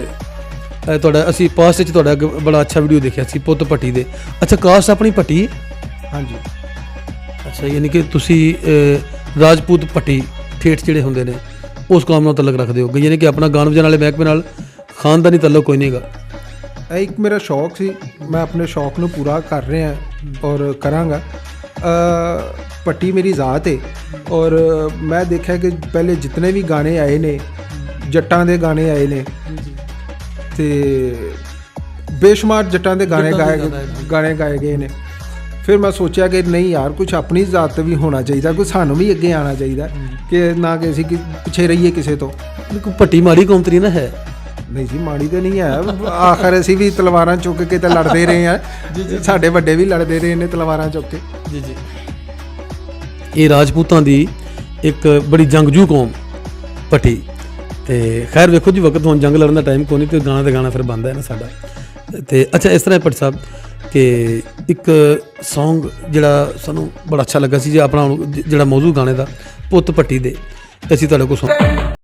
ਤੁਹਾਡਾ, ਅਸੀਂ ਪਾਸਟ 'ਚ ਤੁਹਾਡਾ ਬੜਾ ਅੱਛਾ ਵੀਡੀਓ ਦੇਖਿਆ ਸੀ ਪੁੱਤ ਭੱਟੀ ਦੇ। ਅੱਛਾ, ਕਾਸਟ ਆਪਣੀ ਭੱਟੀ ਹੈ? ਹਾਂਜੀ। ਅੱਛਾ, ਯਾਨੀ ਕਿ ਤੁਸੀਂ ਰਾਜਪੂਤ ਭੱਟੀ ਠੇਠ ਜਿਹੜੇ ਹੁੰਦੇ ਨੇ ਉਸ ਕੌਮ ਨਾਲ ਤਲਕ ਰੱਖਦੇ ਹੋ, ਯਾਨੀ ਕਿ ਆਪਣਾ ਗਾਣ ਵਜਾਉਣ ਵਾਲੇ ਮਹਿਕਮੇ ਨਾਲ ਖਾਨਦਾਨੀ ਤਲਕ ਕੋਈ ਨਹੀਂ ਹੈਗਾ? ਇਹ ਇੱਕ ਮੇਰਾ ਸ਼ੌਕ ਸੀ, ਮੈਂ ਆਪਣੇ ਸ਼ੌਕ ਨੂੰ ਪੂਰਾ ਕਰ ਰਿਹਾ ਔਰ ਕਰਾਂਗਾ। ਭੱਟੀ ਮੇਰੀ ਜ਼ਾਤ ਹੈ ਔਰ ਮੈਂ ਦੇਖਿਆ ਕਿ ਪਹਿਲੇ ਜਿਤਨੇ ਵੀ ਗਾਣੇ ਆਏ ਨੇ, ਜੱਟਾਂ ਦੇ ਗਾਣੇ ਆਏ ਨੇ ਤੇ ਬੇਸ਼ੁਮਾਰ ਜੱਟਾਂ ਦੇ ਗਾਣੇ ਗਾਏ ਗਏ ਨੇ। ਫਿਰ ਮੈਂ ਸੋਚਿਆ ਕਿ ਨਹੀਂ ਯਾਰ ਕੁਝ ਆਪਣੀ ਜ਼ਾਤ ਵੀ ਹੋਣਾ ਚਾਹੀਦਾ, ਕੋਈ ਸਾਨੂੰ ਵੀ ਅੱਗੇ ਆਉਣਾ ਚਾਹੀਦਾ ਕਿ ਨਾ ਕਿ ਅਸੀਂ ਪਿੱਛੇ ਰਹੀਏ ਕਿਸੇ ਤੋਂ। ਕੋਈ ਭੱਟੀ ਮਾੜੀ ਕੌਮਤਰੀ ਨਾ ਹੈ। ਨਹੀਂ ਜੀ ਮਾੜੀ ਤਾਂ ਨਹੀਂ ਹੈ, ਆਖਰ ਅਸੀਂ ਵੀ ਤਲਵਾਰਾਂ ਚੁੱਕ ਕੇ ਤਾਂ ਲੜਦੇ ਰਹੇ ਆ, ਸਾਡੇ ਵੱਡੇ ਵੀ ਲੜਦੇ ਰਹੇ ਨੇ ਤਲਵਾਰਾਂ ਚੁੱਕ ਕੇ। ਜੀ ਜੀ, ਇਹ ਰਾਜਪੂਤਾਂ ਦੀ ਇੱਕ ਬੜੀ ਜੰਗਜੂ ਕੌਮ ਭੱਟੀ। ਤੇ ਖੈਰ ਵੇਖੋ ਜੀ, ਵਕਤ ਹੁਣ ਜੰਗ ਲੜਨ ਦਾ ਟਾਈਮ ਕੋਈ ਨਹੀਂ, ਤੇ ਗਾਣਾ ਤੇ ਗਾਣਾ ਫਿਰ ਬਣਦਾ ਹੈ ਨਾ ਸਾਡਾ। ਤੇ ਅੱਛਾ ਇਸ ਤਰ੍ਹਾਂ ਭੱਟ ਸਾਹਿਬ ਕਿ ਇੱਕ ਸੌਂਗ ਜਿਹੜਾ ਸਾਨੂੰ ਬੜਾ ਅੱਛਾ ਲੱਗਾ ਸੀ ਜੀ, ਆਪਣਾ ਜਿਹੜਾ ਮੌਜੂ ਗਾਣੇ ਦਾ ਪੁੱਤ ਭੱਟੀ ਦੇ, ਅਸੀਂ ਤੁਹਾਡੇ ਕੋਲ ਸੁਣ।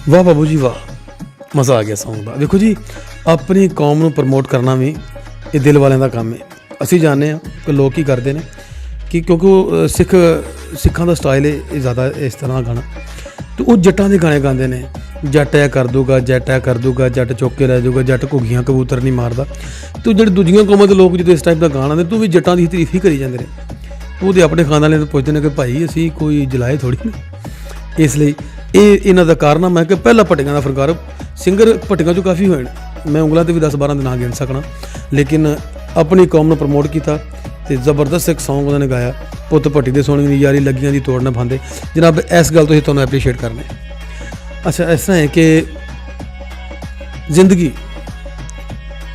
ਵਾਹ ਬਾਬੂ ਜੀ ਵਾਹ, ਮਜ਼ਾ ਆ ਗਿਆ ਸੌਂਗ ਦਾ। ਦੇਖੋ ਜੀ, ਆਪਣੀ ਕੌਮ ਨੂੰ ਪ੍ਰਮੋਟ ਕਰਨਾ ਵੀ ਇਹ ਦਿਲ ਵਾਲਿਆਂ ਦਾ ਕੰਮ ਹੈ। ਅਸੀਂ ਜਾਣਦੇ ਹਾਂ ਕਿ ਲੋਕ ਕੀ ਕਰਦੇ ਨੇ ਕਿ ਕਿਉਂਕਿ ਉਹ ਸਿੱਖਾਂ ਦਾ ਸਟਾਈਲ ਹੈ ਇਹ ਜ਼ਿਆਦਾ ਇਸ ਤਰ੍ਹਾਂ ਗਾਣਾ, ਤੇ ਉਹ ਜੱਟਾਂ ਦੇ ਗਾਣੇ ਗਾਉਂਦੇ ਨੇ, ਜੱਟ ਐ ਕਰ ਦੂਗਾ, ਜੱਟ ਐ ਕਰ ਦੂਗਾ, ਜੱਟ ਚੁੱਕ ਕੇ ਲੈ ਜਾਊਗਾ, ਜੱਟ ਘੁੱਗੀਆਂ ਕਬੂਤਰ ਨਹੀਂ ਮਾਰਦਾ। ਤੂੰ ਜਿਹੜੇ ਦੂਜੀਆਂ ਕੌਮਾਂ ਦੇ ਲੋਕ ਜਦੋਂ ਇਸ ਟਾਈਪ ਦਾ ਗਾਣਾ ਆਉਂਦੇ, ਤੂੰ ਵੀ ਜੱਟਾਂ ਦੀ ਤਾਰੀਫ ਹੀ ਕਰੀ ਜਾਂਦੇ ਨੇ। ਉਹਦੇ ਆਪਣੇ ਖਾਣ ਵਾਲਿਆਂ ਤੋਂ ਪੁੱਛਦੇ ਨੇ ਕਿ ਭਾਈ ਅਸੀਂ ਕੋਈ ਜਲਾਏ ਥੋੜ੍ਹੀ ਨੇ। ਇਸ ਲਈ ਇਹ ਇਹਨਾਂ ਦਾ ਕਾਰਨਾਮਾ ਹੈ ਕਿ ਪਹਿਲਾਂ ਭੱਟੀਆਂ ਦਾ ਫਨਕਾਰ ਸਿੰਗਰ ਭੱਟੀਆਂ 'ਚੋਂ ਕਾਫੀ ਹੋਏ ਨੇ, ਮੈਂ ਉਂਗਲਾਂ 'ਤੇ ਵੀ 10-12 ਦੇ ਨਾਂ ਗਿਣ ਸਕਣਾ, ਲੇਕਿਨ ਆਪਣੀ ਕੌਮ ਨੂੰ ਪ੍ਰਮੋਟ ਕੀਤਾ ਤੇ ਜ਼ਬਰਦਸਤ ਇੱਕ ਸੌਂਗ ਉਹਨਾਂ ਨੇ ਗਾਇਆ, ਪੁੱਤ ਭੱਟੀ ਦੇ ਸੋਹਣੀ ਦੀ ਯਾਰੀ ਲੱਗੀਆਂ ਦੀ ਤੋੜ ਨਾ ਪਾਉਂਦੇ। ਜਨਾਬ ਇਸ ਗੱਲ ਤੋਂ ਹੀ ਤੁਹਾਨੂੰ ਐਪਰੀਸ਼ੀਏਟ ਕਰਨਾ ਹੈ। ਅੱਛਾ ਇਸ ਤਰ੍ਹਾਂ ਹੈ ਕਿ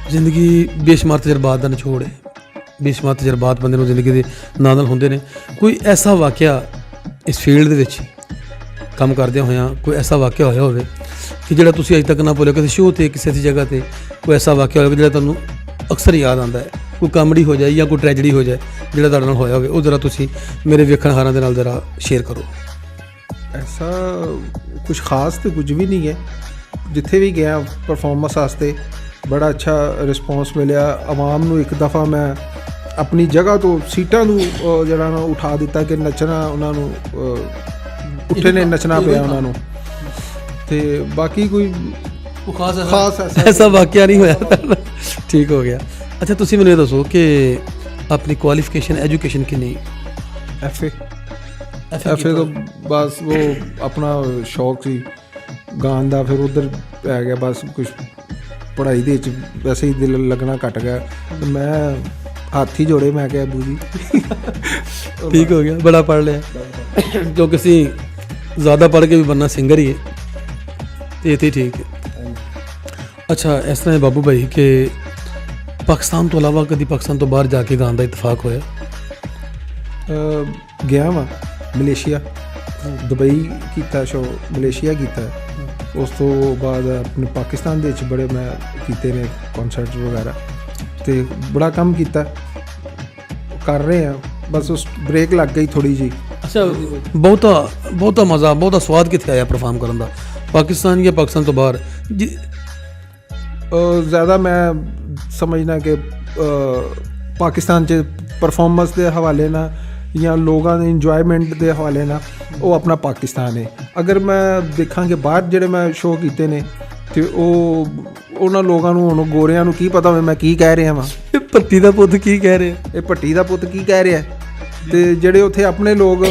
ਜ਼ਿੰਦਗੀ ਬੇਸ਼ੁਮਾਰ ਤਜਰਬਾਤ ਦਾ ਨਿਚੋੜ ਹੈ। ਬੇਸ਼ੁਮਾਰ ਤਜਰਬਾਤ ਬੰਦੇ ਨੂੰ ਜ਼ਿੰਦਗੀ ਦੇ ਨਾਲ ਹੁੰਦੇ ਨੇ। ਕੋਈ ਐਸਾ ਵਾਕਿਆ ਇਸ ਫੀਲਡ ਦੇ ਵਿੱਚ ਕੰਮ ਕਰਦਿਆਂ ਹੋਇਆਂ ਕੋਈ ਐਸਾ ਵਾਕਿਆ ਹੋਇਆ ਹੋਵੇ ਕਿ ਜਿਹੜਾ ਤੁਸੀਂ ਅਜੇ ਤੱਕ ਨਾ ਭੁੱਲਿਓ, ਕਿਸੇ ਸ਼ੋਅ 'ਤੇ ਕਿਸੇ ਦੀ ਜਗ੍ਹਾ 'ਤੇ ਕੋਈ ਐਸਾ ਵਾਕਿਆ ਹੋਵੇ ਜਿਹੜਾ ਤੁਹਾਨੂੰ ਅਕਸਰ ਯਾਦ ਆਉਂਦਾ ਹੈ, ਕੋਈ ਕਾਮੇਡੀ ਹੋ ਜਾਏ ਜਾਂ ਕੋਈ ਟ੍ਰੈਜਡੀ ਹੋ ਜਾਏ ਜਿਹੜਾ ਤੁਹਾਡੇ ਨਾਲ ਹੋਇਆ ਹੋਵੇ, ਉਹ ਜ਼ਰਾ ਤੁਸੀਂ ਮੇਰੇ ਵੇਖਣਹਾਰਾਂ ਦੇ ਨਾਲ ਜ਼ਰਾ ਸ਼ੇਅਰ ਕਰੋ। ਐਸਾ ਕੁਝ ਖਾਸ ਤਾਂ ਕੁਝ ਵੀ ਨਹੀਂ ਹੈ। ਜਿੱਥੇ ਵੀ ਗਿਆ ਪਰਫਾਰਮੈਂਸ ਵਾਸਤੇ ਬੜਾ ਅੱਛਾ ਰਿਸਪੌਂਸ ਮਿਲਿਆ। ਆਵਾਮ ਨੂੰ ਇੱਕ ਦਫਾ ਮੈਂ ਆਪਣੀ ਜਗ੍ਹਾ ਤੋਂ ਸੀਟਾਂ ਨੂੰ ਜਿਹੜਾ ਨਾ ਉਠਾ ਦਿੱਤਾ ਕਿ ਨੱਚਣਾ, ਉਹਨਾਂ ਨੂੰ ਉੱਠੇ ਨੇ ਨੱਚਣਾ ਪਿਆ ਉਹਨਾਂ ਨੂੰ। ਤੇ ਬਾਕੀ ਕੋਈ ਖਾਸ ਐਸਾ ਵਾਕਿਆ ਨਹੀਂ ਹੋਇਆ। ਠੀਕ ਹੋ ਗਿਆ। ਅੱਛਾ ਤੁਸੀਂ ਮੈਨੂੰ ਇਹ ਦੱਸੋ ਕਿ ਆਪਣੀ ਕੁਆਲੀਫਿਕੇਸ਼ਨ ਐਜੂਕੇਸ਼ਨ ਕਿੰਨੀ? FA ਐਫਏ ਤੋਂ ਬਸ ਉਹ ਆਪਣਾ ਸ਼ੌਕ ਸੀ ਗਾਣ ਦਾ, ਫਿਰ ਉਧਰ ਪੈ ਗਿਆ ਬਸ ਕੁਛ ਪੜ੍ਹਾਈ ਦੇ ਵਿੱਚ ਵੈਸੇ ਹੀ ਦਿਲ ਲੱਗਣਾ ਘਟ ਗਿਆ ਤੇ ਮੈਂ ਹੱਥ ਹੀ ਜੋੜੇ, ਮੈਂ ਕਿਹਾ ਬੂ ਜੀ ਠੀਕ ਹੋ ਗਿਆ, ਬੜਾ ਪੜ੍ਹ ਲਿਆ ਕਿਉਂਕਿ ਅਸੀਂ ਜ਼ਿਆਦਾ ਪੜ੍ਹ ਕੇ ਵੀ ਬਣਨਾ ਸਿੰਗਰ ਹੀ ਹੈ ਤੇ ਇੱਥੇ ਠੀਕ ਹੈ। ਅੱਛਾ, ਇਸ ਤਰ੍ਹਾਂ ਹੈ ਬਾਬੂ ਭਾਈ ਕਿ ਪਾਕਿਸਤਾਨ ਤੋਂ ਇਲਾਵਾ ਕਦੀ ਪਾਕਿਸਤਾਨ ਤੋਂ ਬਾਹਰ ਜਾ ਕੇ ਗਾਉਣ ਦਾ ਇਤਫਾਕ ਹੋਇਆ? ਗਿਆ ਵਾਂ ਮਲੇਸ਼ੀਆ, ਦੁਬਈ ਕੀਤਾ ਸ਼ੋ, ਮਲੇਸ਼ੀਆ ਕੀਤਾ, ਉਸ ਤੋਂ ਬਾਅਦ ਆਪਣੇ ਪਾਕਿਸਤਾਨ ਦੇ ਵਿੱਚ ਬੜੇ ਮੈਂ ਕੀਤੇ ਨੇ ਕਨਸਰਟ ਵਗੈਰਾ ਤੇ ਬੜਾ ਕੰਮ ਕੀਤਾ, ਕਰ ਰਹੇ ਆ ਬਸ ਉਸ ਬ੍ਰੇਕ ਲੱਗ ਗਈ ਥੋੜੀ ਜੀ। ਅੱਛਾ, ਬਹੁਤਾ ਮਜ਼ਾ, ਬਹੁਤਾ ਸਵਾਦ ਕਿੱਥੇ ਆਇਆ ਪਰਫਾਰਮ ਕਰਨ ਦਾ, ਪਾਕਿਸਤਾਨ ਜਾਂ ਪਾਕਿਸਤਾਨ ਤੋਂ ਬਾਹਰ? ਜ਼ਿਆਦਾ ਮੈਂ ਸਮਝਣਾ ਕਿ ਪਾਕਿਸਤਾਨ 'ਚ ਪਰਫਾਰਮੈਂਸ ਦੇ ਹਵਾਲੇ ਨਾਲ ਜਾਂ ਲੋਕਾਂ ਦੇ ਇੰਜੋਇਮੈਂਟ ਦੇ ਹਵਾਲੇ ਨਾਲ ਉਹ ਆਪਣਾ ਪਾਕਿਸਤਾਨ ਹੈ। ਅਗਰ ਮੈਂ ਦੇਖਾਂਗੇ ਬਾਹਰ ਜਿਹੜੇ ਮੈਂ ਸ਼ੋਅ ਕੀਤੇ ਨੇ ਤੇ ਉਹ ਉਹਨਾਂ ਲੋਕਾਂ ਨੂੰ, ਹੁਣ ਗੋਰਿਆਂ ਨੂੰ ਕੀ ਪਤਾ ਹੋਵੇ ਮੈਂ ਕੀ ਕਹਿ ਰਿਹਾ ਵਾਂ, ਭੱਟੀ ਦਾ ਪੁੱਤ ਕੀ ਕਹਿ ਰਿਹਾ, ਇਹ ਭੱਟੀ ਦਾ ਪੁੱਤ ਕੀ ਕਹਿ ਰਿਹਾ, ਤੇ ਜਿਹੜੇ ਉੱਥੇ ਆਪਣੇ ਲੋਕ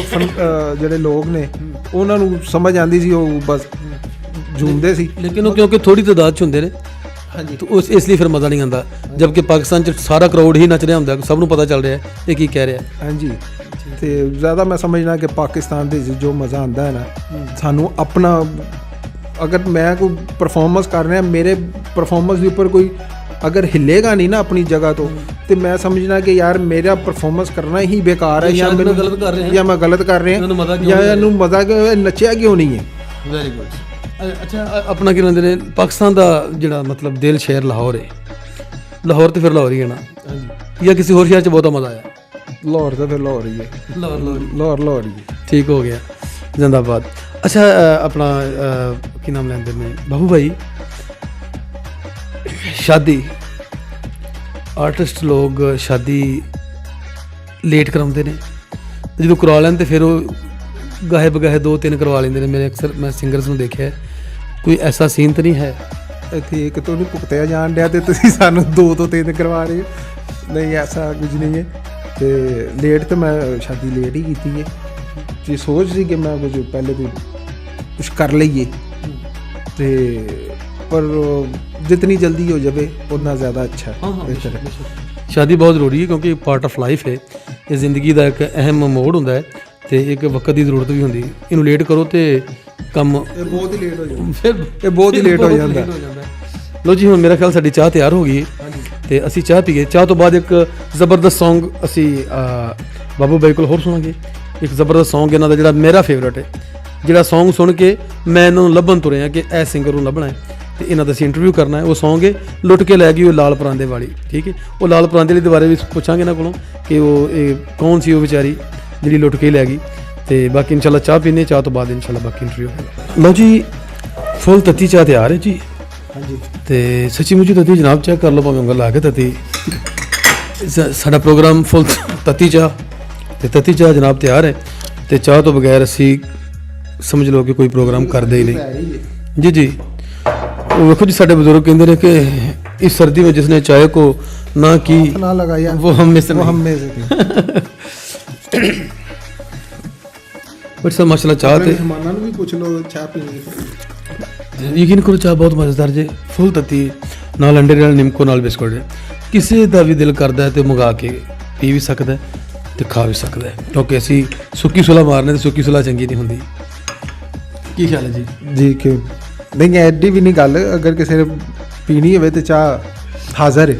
ਜਿਹੜੇ ਲੋਕ ਨੇ ਉਹਨਾਂ ਨੂੰ ਸਮਝ ਆਉਂਦੀ ਸੀ, ਉਹ ਬਸ ਝੂਮਦੇ ਸੀ। ਲੇਕਿਨ ਉਹ ਕਿਉਂਕਿ ਥੋੜੀ ਤਾਦਾਦ 'ਚ ਹੁੰਦੇ ਨੇ, ਹਾਂਜੀ, ਤਾਂ ਇਸ ਲਈ ਫਿਰ ਮਜ਼ਾ ਨਹੀਂ ਆਉਂਦਾ, ਜਦਕਿ ਪਾਕਿਸਤਾਨ 'ਚ ਸਾਰਾ ਕਰਾਊਡ ਹੀ ਨੱਚ ਰਿਹਾ ਹੁੰਦਾ, ਸਭ ਨੂੰ ਪਤਾ ਚੱਲ ਰਿਹਾ ਇਹ ਕੀ ਕਹਿ ਰਿਹਾ। ਹਾਂਜੀ, ਤੇ ਜ਼ਿਆਦਾ ਮੈਂ ਸਮਝਣਾ ਕਿ ਪਾਕਿਸਤਾਨ ਦੇ ਜੋ ਮਜ਼ਾ ਆਉਂਦਾ ਹੈ ਨਾ, ਸਾਨੂੰ ਆਪਣਾ, ਅਗਰ ਮੈਂ ਕੋਈ ਪਰਫਾਰਮੈਂਸ ਕਰ ਰਿਹਾ, ਮੇਰੇ ਪਰਫਾਰਮੈਂਸ ਦੇ ਉੱਪਰ ਕੋਈ ਅਗਰ ਹਿੱਲੇਗਾ ਨਹੀਂ ਨਾ ਆਪਣੀ ਜਗ੍ਹਾ ਤੋਂ, ਤੇ ਮੈਂ ਸਮਝਣਾ ਕਿ ਯਾਰ ਮੇਰਾ ਪਰਫਾਰਮੈਂਸ ਕਰਨਾ ਹੀ ਬੇਕਾਰ ਹੈ, ਜਾਂ ਮੈਨੂੰ ਗਲਤ ਕਰ ਰਿਹਾ, ਜਾਂ ਮੈਂ ਗਲਤ ਕਰ ਰਿਹਾ, ਜਾਂ ਇਹਨੂੰ ਮਜ਼ਾ ਨੱਚਿਆ ਕਿਉਂ ਨਹੀਂ ਹੈ। Very good. ਅੱਛਾ, ਆਪਣਾ ਕੀ ਲੈਂਦੇ ਨੇ, ਪਾਕਿਸਤਾਨ ਦਾ ਜਿਹੜਾ ਮਤਲਬ ਦਿਲ ਸ਼ਹਿਰ ਲਾਹੌਰ ਹੈ, ਲਾਹੌਰ ਤੇ ਫਿਰ ਲਾਹੌਰ ਹੀ ਹੈ ਨਾ, ਜਾਂ ਕਿਸੇ ਹੋਰ ਸ਼ਹਿਰ 'ਚ ਬਹੁਤਾ ਮਜ਼ਾ ਆਇਆ? ਲਾਹੌਰ ਤਾਂ ਫਿਰ ਲਾਹੌਰ ਹੀ ਹੈ, ਲਾਹੌਰ ਹੀ ਹੈ। ਠੀਕ ਹੋ ਗਿਆ, ਜ਼ਿੰਦਾਬਾਦ। ਅੱਛਾ, ਆਪਣਾ ਕੀ ਨਾਮ ਲੈਂਦੇ ਨੇ ਬਾਬੂ ਭਾਈ, ਸ਼ਾਦੀ ਆਰਟਿਸਟ ਲੋਕ ਸ਼ਾਦੀ ਲੇਟ ਕਰਾਉਂਦੇ ਨੇ, ਜਦੋਂ ਕਰਵਾ ਲੈਣ ਤੇ ਫਿਰ ਉਹ ਗਾਹੇ ਬਗਾਹੇ 2-3 ਕਰਵਾ ਲੈਂਦੇ ਨੇ। ਮੇਰੇ ਅਕਸਰ ਮੈਂ ਸਿੰਗਰਸ ਨੂੰ ਦੇਖਿਆ, ਕੋਈ ਐਸਾ ਸੀਨ ਤਾਂ ਨਹੀਂ ਹੈ ਇੱਥੇ ਇੱਕ ਤੋਂ ਨਹੀਂ ਭੁਗਤਿਆ ਜਾਣ ਡਿਆ ਤੇ ਤੁਸੀਂ ਸਾਨੂੰ 2 ਤੋਂ 3 ਕਰਵਾ ਰਹੇ ਹੋ? ਨਹੀਂ, ਐਸਾ ਕੁਝ ਨਹੀਂ ਹੈ। ਤੇ ਲੇਟ ਤਾਂ ਮੈਂ ਸ਼ਾਦੀ ਲੇਟ ਹੀ ਕੀਤੀ ਹੈ ਜੀ, ਸੋਚ ਸੀ ਕਿ ਮੈਂ ਕੁਝ ਪਹਿਲੇ ਵੀ ਕੁਝ ਕਰ ਲਈਏ, ਤੇ ਪਰ ਜਿਤਨੀ ਜਲਦੀ ਹੋ ਜਾਵੇ ਉतना ज़्यादा अच्छा है। ਸ਼ਾਦੀ ਬਹੁਤ ਜ਼ਰੂਰੀ ਹੈ ਕਿਉਂਕਿ ਪਾਰਟ ਆਫ ਲਾਈਫ ਹੈ, ਇਹ ਜ਼ਿੰਦਗੀ ਦਾ ਇੱਕ ਅਹਿਮ ਮੋੜ ਹੁੰਦਾ ਹੈ ਤੇ ਇੱਕ ਵਕਤ ਦੀ ਜ਼ਰੂਰਤ ਵੀ ਹੁੰਦੀ ਹੈ। ਇਹਨੂੰ ਲੇਟ ਕਰੋ ਤੇ ਕੰਮ ਬਹੁਤ ਹੀ ਲੇਟ ਹੋ ਜਾਂਦਾ, ਫਿਰ ਇਹ ਬਹੁਤ ਹੀ ਲੇਟ ਹੋ ਜਾਂਦਾ। ਲੋ ਜੀ, ਹੁਣ ਮੇਰਾ ਖਿਆਲ ਸਾਡੀ ਚਾਹ ਤਿਆਰ ਹੋ ਗਈ ਤੇ ਅਸੀਂ ਚਾਹ ਪੀ ਗਏ। ਚਾਹ ਤੋਂ ਬਾਅਦ ਇੱਕ ਜ਼ਬਰਦਸਤ ਸੌਂਗ ਅਸੀਂ ਬਾਬੂ ਬਾਈ ਕੋਲ ਹੋਰ ਸੁਣਾਂਗੇ, ਇੱਕ ਜ਼ਬਰਦਸਤ ਸੌਂਗ ਇਹਨਾਂ ਦਾ ਜਿਹੜਾ ਮੇਰਾ ਫੇਵਰਟ ਹੈ, ਜਿਹੜਾ ਸੌਂਗ ਸੁਣ ਕੇ ਮੈਂ ਇਹਨਾਂ ਨੂੰ ਲੱਭਣ ਤੁਰਿਆ ਕਿ ਇਹ ਸਿੰਗਰ ਨੂੰ ਲੱਭਣਾ ਹੈ ਤੇ ਇਹਨਾਂ ਦਾ ਅਸੀਂ ਇੰਟਰਵਿਊ ਕਰਨਾ ਹੈ। ਉਹ ਸੌਂਗ ਹੈ ਲੁੱਟ ਕੇ ਲੈ ਗਈ ਉਹ ਲਾਲ ਪਰਾਂਦੇ ਵਾਲੀ, ਠੀਕ ਹੈ। ਉਹ ਲਾਲ ਪਰਾਂਦੇ ਵਾਲੀ ਦੇ ਬਾਰੇ ਵੀ ਪੁੱਛਾਂਗੇ ਇਹਨਾਂ ਕੋਲੋਂ ਕਿ ਉਹ ਇਹ ਕੌਣ ਸੀ ਉਹ ਵਿਚਾਰੀ ਜਿਹੜੀ ਲੁੱਟ ਕੇ ਲੈ ਗਈ, ਤੇ ਬਾਕੀ ਇਨਸ਼ਾਅੱਲਾ ਚਾਹ ਪੀਨੇ, ਚਾਹ ਤੋਂ ਬਾਅਦ ਇਨਸ਼ਾਅੱਲਾ ਬਾਕੀ ਇੰਟਰਵਿਊ ਹੋਵੇਗਾ। ਲਓ ਜੀ, ਫੁੱਲ ਤੱਤੀ ਚਾਹ ਤਿਆਰ ਹੈ ਜੀ, ਹਾਂਜੀ, ਤੇ ਸੱਚੀ ਮੁੱਚੀ ਤੱਤੀ ਜਨਾਬ, ਚੈੱਕ ਕਰ ਲਓ ਭਾਵੇਂ ਉਂਗਲ ਲਾ ਕੇ ਤੱਤੀ। ਸਾਡਾ ਪ੍ਰੋਗਰਾਮ ਫੁੱਲ ਤੱਤੀ ਚਾਹ, ਤੇ ਤੱਤੀ ਚਾਹ ਜਨਾਬ ਤਿਆਰ ਹੈ, ਤੇ ਚਾਹ ਤੋਂ ਬਗੈਰ ਅਸੀਂ ਸਮਝ ਲਓ ਕਿ ਕੋਈ ਪ੍ਰੋਗਰਾਮ ਕਰਦੇ ਹੀ ਨਹੀਂ। ਜੀ ਜੀ, ਉਹ ਵੇਖੋ ਜੀ, ਸਾਡੇ ਬਜ਼ੁਰਗ ਕਹਿੰਦੇ ਨੇ ਕਿ ਇਸ ਸਰਦੀ में जिसने चाय को ना की ना लगाया वो हम में से बट सर माशाल्लाह चाह ते ਮਹਿਮਾਨਾਂ ਨੂੰ ਵੀ ਪੁੱਛ ਲਓ ਚਾਹ ਪੀਣੀ। ਯਕੀਨ ਕਰੋ ਚਾਹ ਬਹੁਤ ਮਜ਼ੇਦਾਰ ਜੇ, ਫੁੱਲ ਤੱਤੀ, ਨਾਲ ਅੰਡੇ ਨਾਲ ਨਿੰਮਕੋ ਨਾਲ ਬਿਸਕੁਟ ਹੈ। ਕਿਸੇ ਦਾ ਵੀ ਦਿਲ ਕਰਦਾ ਹੈ ਤੇ ਮੰਗਾ ਕੇ ਪੀ ਵੀ ਸਕਦਾ ਹੈ ਤੇ ਖਾ ਵੀ ਸਕਦਾ ਹੈ, ਕਿਉਂਕਿ ਅਸੀਂ ਸੁੱਕੀ ਸੁਲਾ ਮਾਰਨੇ ਤੇ ਸੁੱਕੀ ਸੁਲਾ ਚੰਗੀ ਨਹੀਂ ਹੁੰਦੀ। ਕੀ ਖਿਆਲ ਹੈ ਜੀ? ਜੀ ਕਿ ਨਹੀਂ, ਐਡੀ ਵੀ ਨਹੀਂ ਗੱਲ, ਅਗਰ ਕਿਸੇ ਨੇ ਪੀਣੀ ਹੋਵੇ ਤੇ ਚਾਹ ਹਾਜ਼ਰ ਹੈ।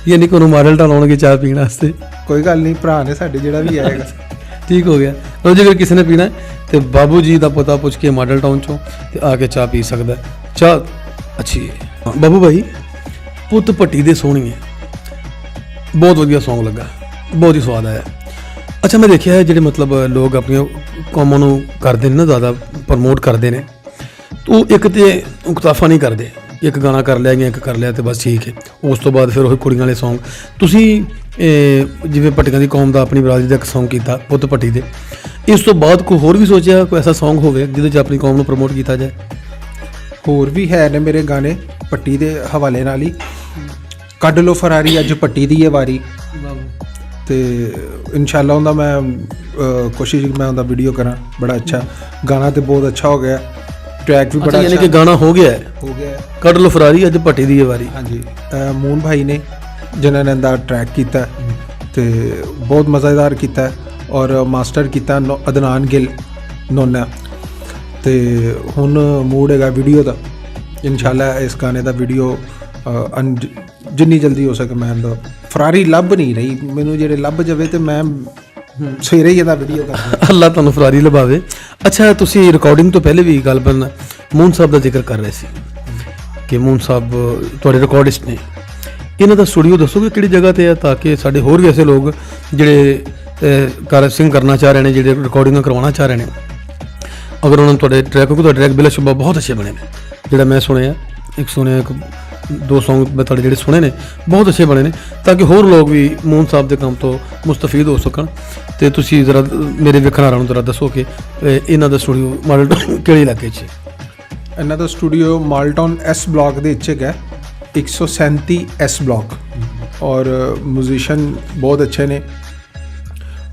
ਯਾਨੀ ਕਿ ਉਹਨੂੰ ਮਾਡਲ ਟਾਊਨ ਆਉਣਗੇ ਚਾਹ ਪੀਣ ਵਾਸਤੇ? ਕੋਈ ਗੱਲ ਨਹੀਂ, ਭਰਾ ਨੇ ਸਾਡੇ ਜਿਹੜਾ ਵੀ ਆਏਗਾ। ਠੀਕ ਹੋ ਗਿਆ। ਲਓ ਜੀ, ਅਗਰ ਕਿਸੇ ਨੇ ਪੀਣਾ ਤੇ ਬਾਬੂ ਜੀ ਦਾ ਪਤਾ ਪੁੱਛ ਕੇ ਮਾਡਲ ਟਾਊਨ ਚੋਂ ਤੇ ਆ ਕੇ ਚਾਹ ਪੀ ਸਕਦਾ। ਚਾਹ ਅੱਛੀ ਹੈ। ਬਾਬੂ ਭਾਈ, ਪੁੱਤ ਭੱਟੀ ਦੇ ਸੋਹਣੀ ਹੈ, ਬਹੁਤ ਵਧੀਆ ਸੌਂਗ ਲੱਗਾ, ਬਹੁਤ ਹੀ ਸਵਾਦ ਆਇਆ। ਅੱਛਾ, ਮੈਂ ਦੇਖਿਆ ਹੈ ਜਿਹੜੇ ਮਤਲਬ ਲੋਕ ਆਪਣੀਆਂ ਕੌਮਾਂ ਨੂੰ ਕਰਦੇ ਨੇ ਨਾ, ਜ਼ਿਆਦਾ ਪ੍ਰਮੋਟ ਕਰਦੇ ਨੇ, ਉਹ ਇੱਕ ਤੇ ਇਕਤਾਫਾ ਨਹੀਂ ਕਰਦੇ, ਇੱਕ ਗਾਣਾ ਕਰ ਲਿਆ ਜਾਂ ਇੱਕ ਕਰ ਲਿਆ ਤੇ ਬਸ ਠੀਕ ਹੈ। ਉਸ ਤੋਂ ਬਾਅਦ ਫਿਰ ਉਹ ਕੁੜੀਆਂ ਵਾਲੇ ਸੌਂਗ, ਤੁਸੀਂ ਜਿਵੇਂ ਭੱਟੀਆਂ ਦੀ ਕੌਮ ਦਾ ਆਪਣੀ ਬਰਾਦਰੀ ਦਾ ਇੱਕ ਸੌਂਗ ਕੀਤਾ ਪੁੱਤ ਭੱਟੀ ਦੇ, ਇਸ ਤੋਂ ਬਾਅਦ ਕੋਈ ਹੋਰ ਵੀ ਸੋਚਿਆ ਕੋਈ ਐਸਾ ਸੌਂਗ ਹੋਵੇ ਜਿਹਦੇ 'ਚ ਆਪਣੀ ਕੌਮ ਨੂੰ ਪ੍ਰਮੋਟ ਕੀਤਾ ਜਾਏ? ਹੋਰ ਵੀ ਹੈ ਨੇ ਮੇਰੇ ਗਾਣੇ ਭੱਟੀ ਦੇ ਹਵਾਲੇ ਨਾਲ ਹੀ। ਕੱਢ ਲਓ ਫਰਾਰੀ ਅੱਜ ਭੱਟੀ ਦੀ ਇਹ ਵਾਰੀ, ਤੇ ਇਨਸ਼ਾਅੱਲਾ ਉਹਦਾ ਮੈਂ ਕੋਸ਼ਿਸ਼ ਮੈਂ ਉਹਦਾ ਵੀਡੀਓ ਕਰਾਂ। ਬੜਾ ਅੱਛਾ ਗਾਣਾ ਤੇ ਬਹੁਤ ਅੱਛਾ ਹੋ ਗਿਆ, ਟਰੈਕ ਵੀ ਬੜਾ ਯਾਨੀ ਅੱਛਾ ਕਿ ਗਾਣਾ ਹੋ ਗਿਆ ਹੈ, ਹੋ ਗਿਆ ਹੈ। ਕੱਢ ਲਓ ਫਰਾਰੀ, ਅੱਜ ਭੱਟੀ ਦੀ ਹੈ ਵਾਰੀ। ਹਾਂਜੀ, ਮੂਨ ਭਾਈ ਨੇ ਜਿਨ੍ਹਾਂ ਨੇ ਇਹਦਾ ਟਰੈਕ ਕੀਤਾ ਤੇ ਬਹੁਤ ਮਜ਼ੇਦਾਰ ਕੀਤਾ ਔਰ ਮਾਸਟਰ ਕੀਤਾ ਅਦਨਾਨ ਗਿੱਲ ਨੋਨਾ। ਤੇ ਹੁਣ ਮੂਡ ਹੈਗਾ ਵੀਡੀਓ ਦਾ, ਇਨਸ਼ਾਅੱਲਾ ਇਸ ਗਾਣੇ ਦਾ ਵੀਡੀਓ ਜਿੰਨੀ ਜਲਦੀ ਹੋ ਸਕੇ। ਮੈਂ ਇਹਦਾ ਫਰਾਰੀ ਲੱਭ ਨਹੀਂ ਰਹੀ ਮੈਨੂੰ, ਜਿਹੜੇ ਲੱਭ ਜਾਵੇ ਤੇ ਮੈਂ ਸਵੇਰੇ ਹੀ ਇਹਦਾ ਵੀਡੀਓ ਕਰਾਂ। ਅੱਲਾ ਤੁਹਾਨੂੰ ਫਰਾਰੀ ਲਭਾਵੇ। ਅੱਛਾ, ਤੁਸੀਂ ਰਿਕਾਰਡਿੰਗ ਤੋਂ ਪਹਿਲੇ ਵੀ ਗੱਲਬਾਤ ਮੂਨ ਸਾਹਿਬ ਦਾ ਜ਼ਿਕਰ ਕਰ ਰਹੇ ਸੀ ਕਿ ਮੂਨ ਸਾਹਿਬ ਤੁਹਾਡੇ ਰਿਕਾਰਡਿਸਟ ਨੇ, ਇਹਨਾਂ ਦਾ ਸਟੂਡੀਓ ਦੱਸੋਗੇ ਕਿਹੜੀ ਜਗ੍ਹਾ ਤੇ ਹੈ, ਤਾਂ ਕਿ ਸਾਡੇ ਹੋਰ ਵੀ ਐਸੇ ਲੋਕ ਜਿਹੜੇ ਸਿੰਗ ਕਰਨਾ ਚਾਹ ਰਹੇ ਨੇ, ਜਿਹੜੇ ਰਿਕਾਰਡਿੰਗਾਂ ਕਰਵਾਉਣਾ ਚਾਹ ਰਹੇ ਨੇ, ਅਗਰ ਉਹਨਾਂ ਨੂੰ ਤੁਹਾਡੇ ਟਰੈਕ, ਕਿਉਂਕਿ ਤੁਹਾਡੇ ਟਰੈਕ ਬਿਲਾਸ਼ੁਬਾ ਬਹੁਤ ਅੱਛੇ ਬਣੇ ਨੇ, ਜਿਹੜਾ ਮੈਂ ਸੁਣਿਆ ਇੱਕ ਦੋ ਸੌਂਗ ਮੈਂ ਤੁਹਾਡੇ ਜਿਹੜੇ ਸੁਣੇ ਨੇ ਬਹੁਤ ਅੱਛੇ ਬਣੇ ਨੇ, ਤਾਂ ਕਿ ਹੋਰ ਲੋਕ ਵੀ ਮੂਨ ਸਾਹਿਬ ਦੇ ਕੰਮ ਤੋਂ ਮੁਸਤਫੀਦ ਹੋ ਸਕਣ। ਤੇ ਤੁਸੀਂ ਜ਼ਰਾ ਮੇਰੇ ਵੇਖਣ ਵਾਲਿਆਂ ਨੂੰ ਜ਼ਰਾ ਦੱਸੋ ਕਿ ਇਹਨਾਂ ਦਾ ਸਟੂਡੀਓ ਮਾਡਲ ਕਿਹੜੇ ਇਲਾਕੇ 'ਚ? ਇਹਨਾਂ ਦਾ ਸਟੂਡੀਓ ਮਾਲਟਾਊਨ ਐਸ ਬਲਾਕ ਦੇ ਵਿੱਚ ਹੈਗਾ, 137 ਐਸ ਬਲਾਕ। ਔਰ ਮਿਊਜ਼ੀਸ਼ੀਅਨ ਬਹੁਤ ਅੱਛੇ ਨੇ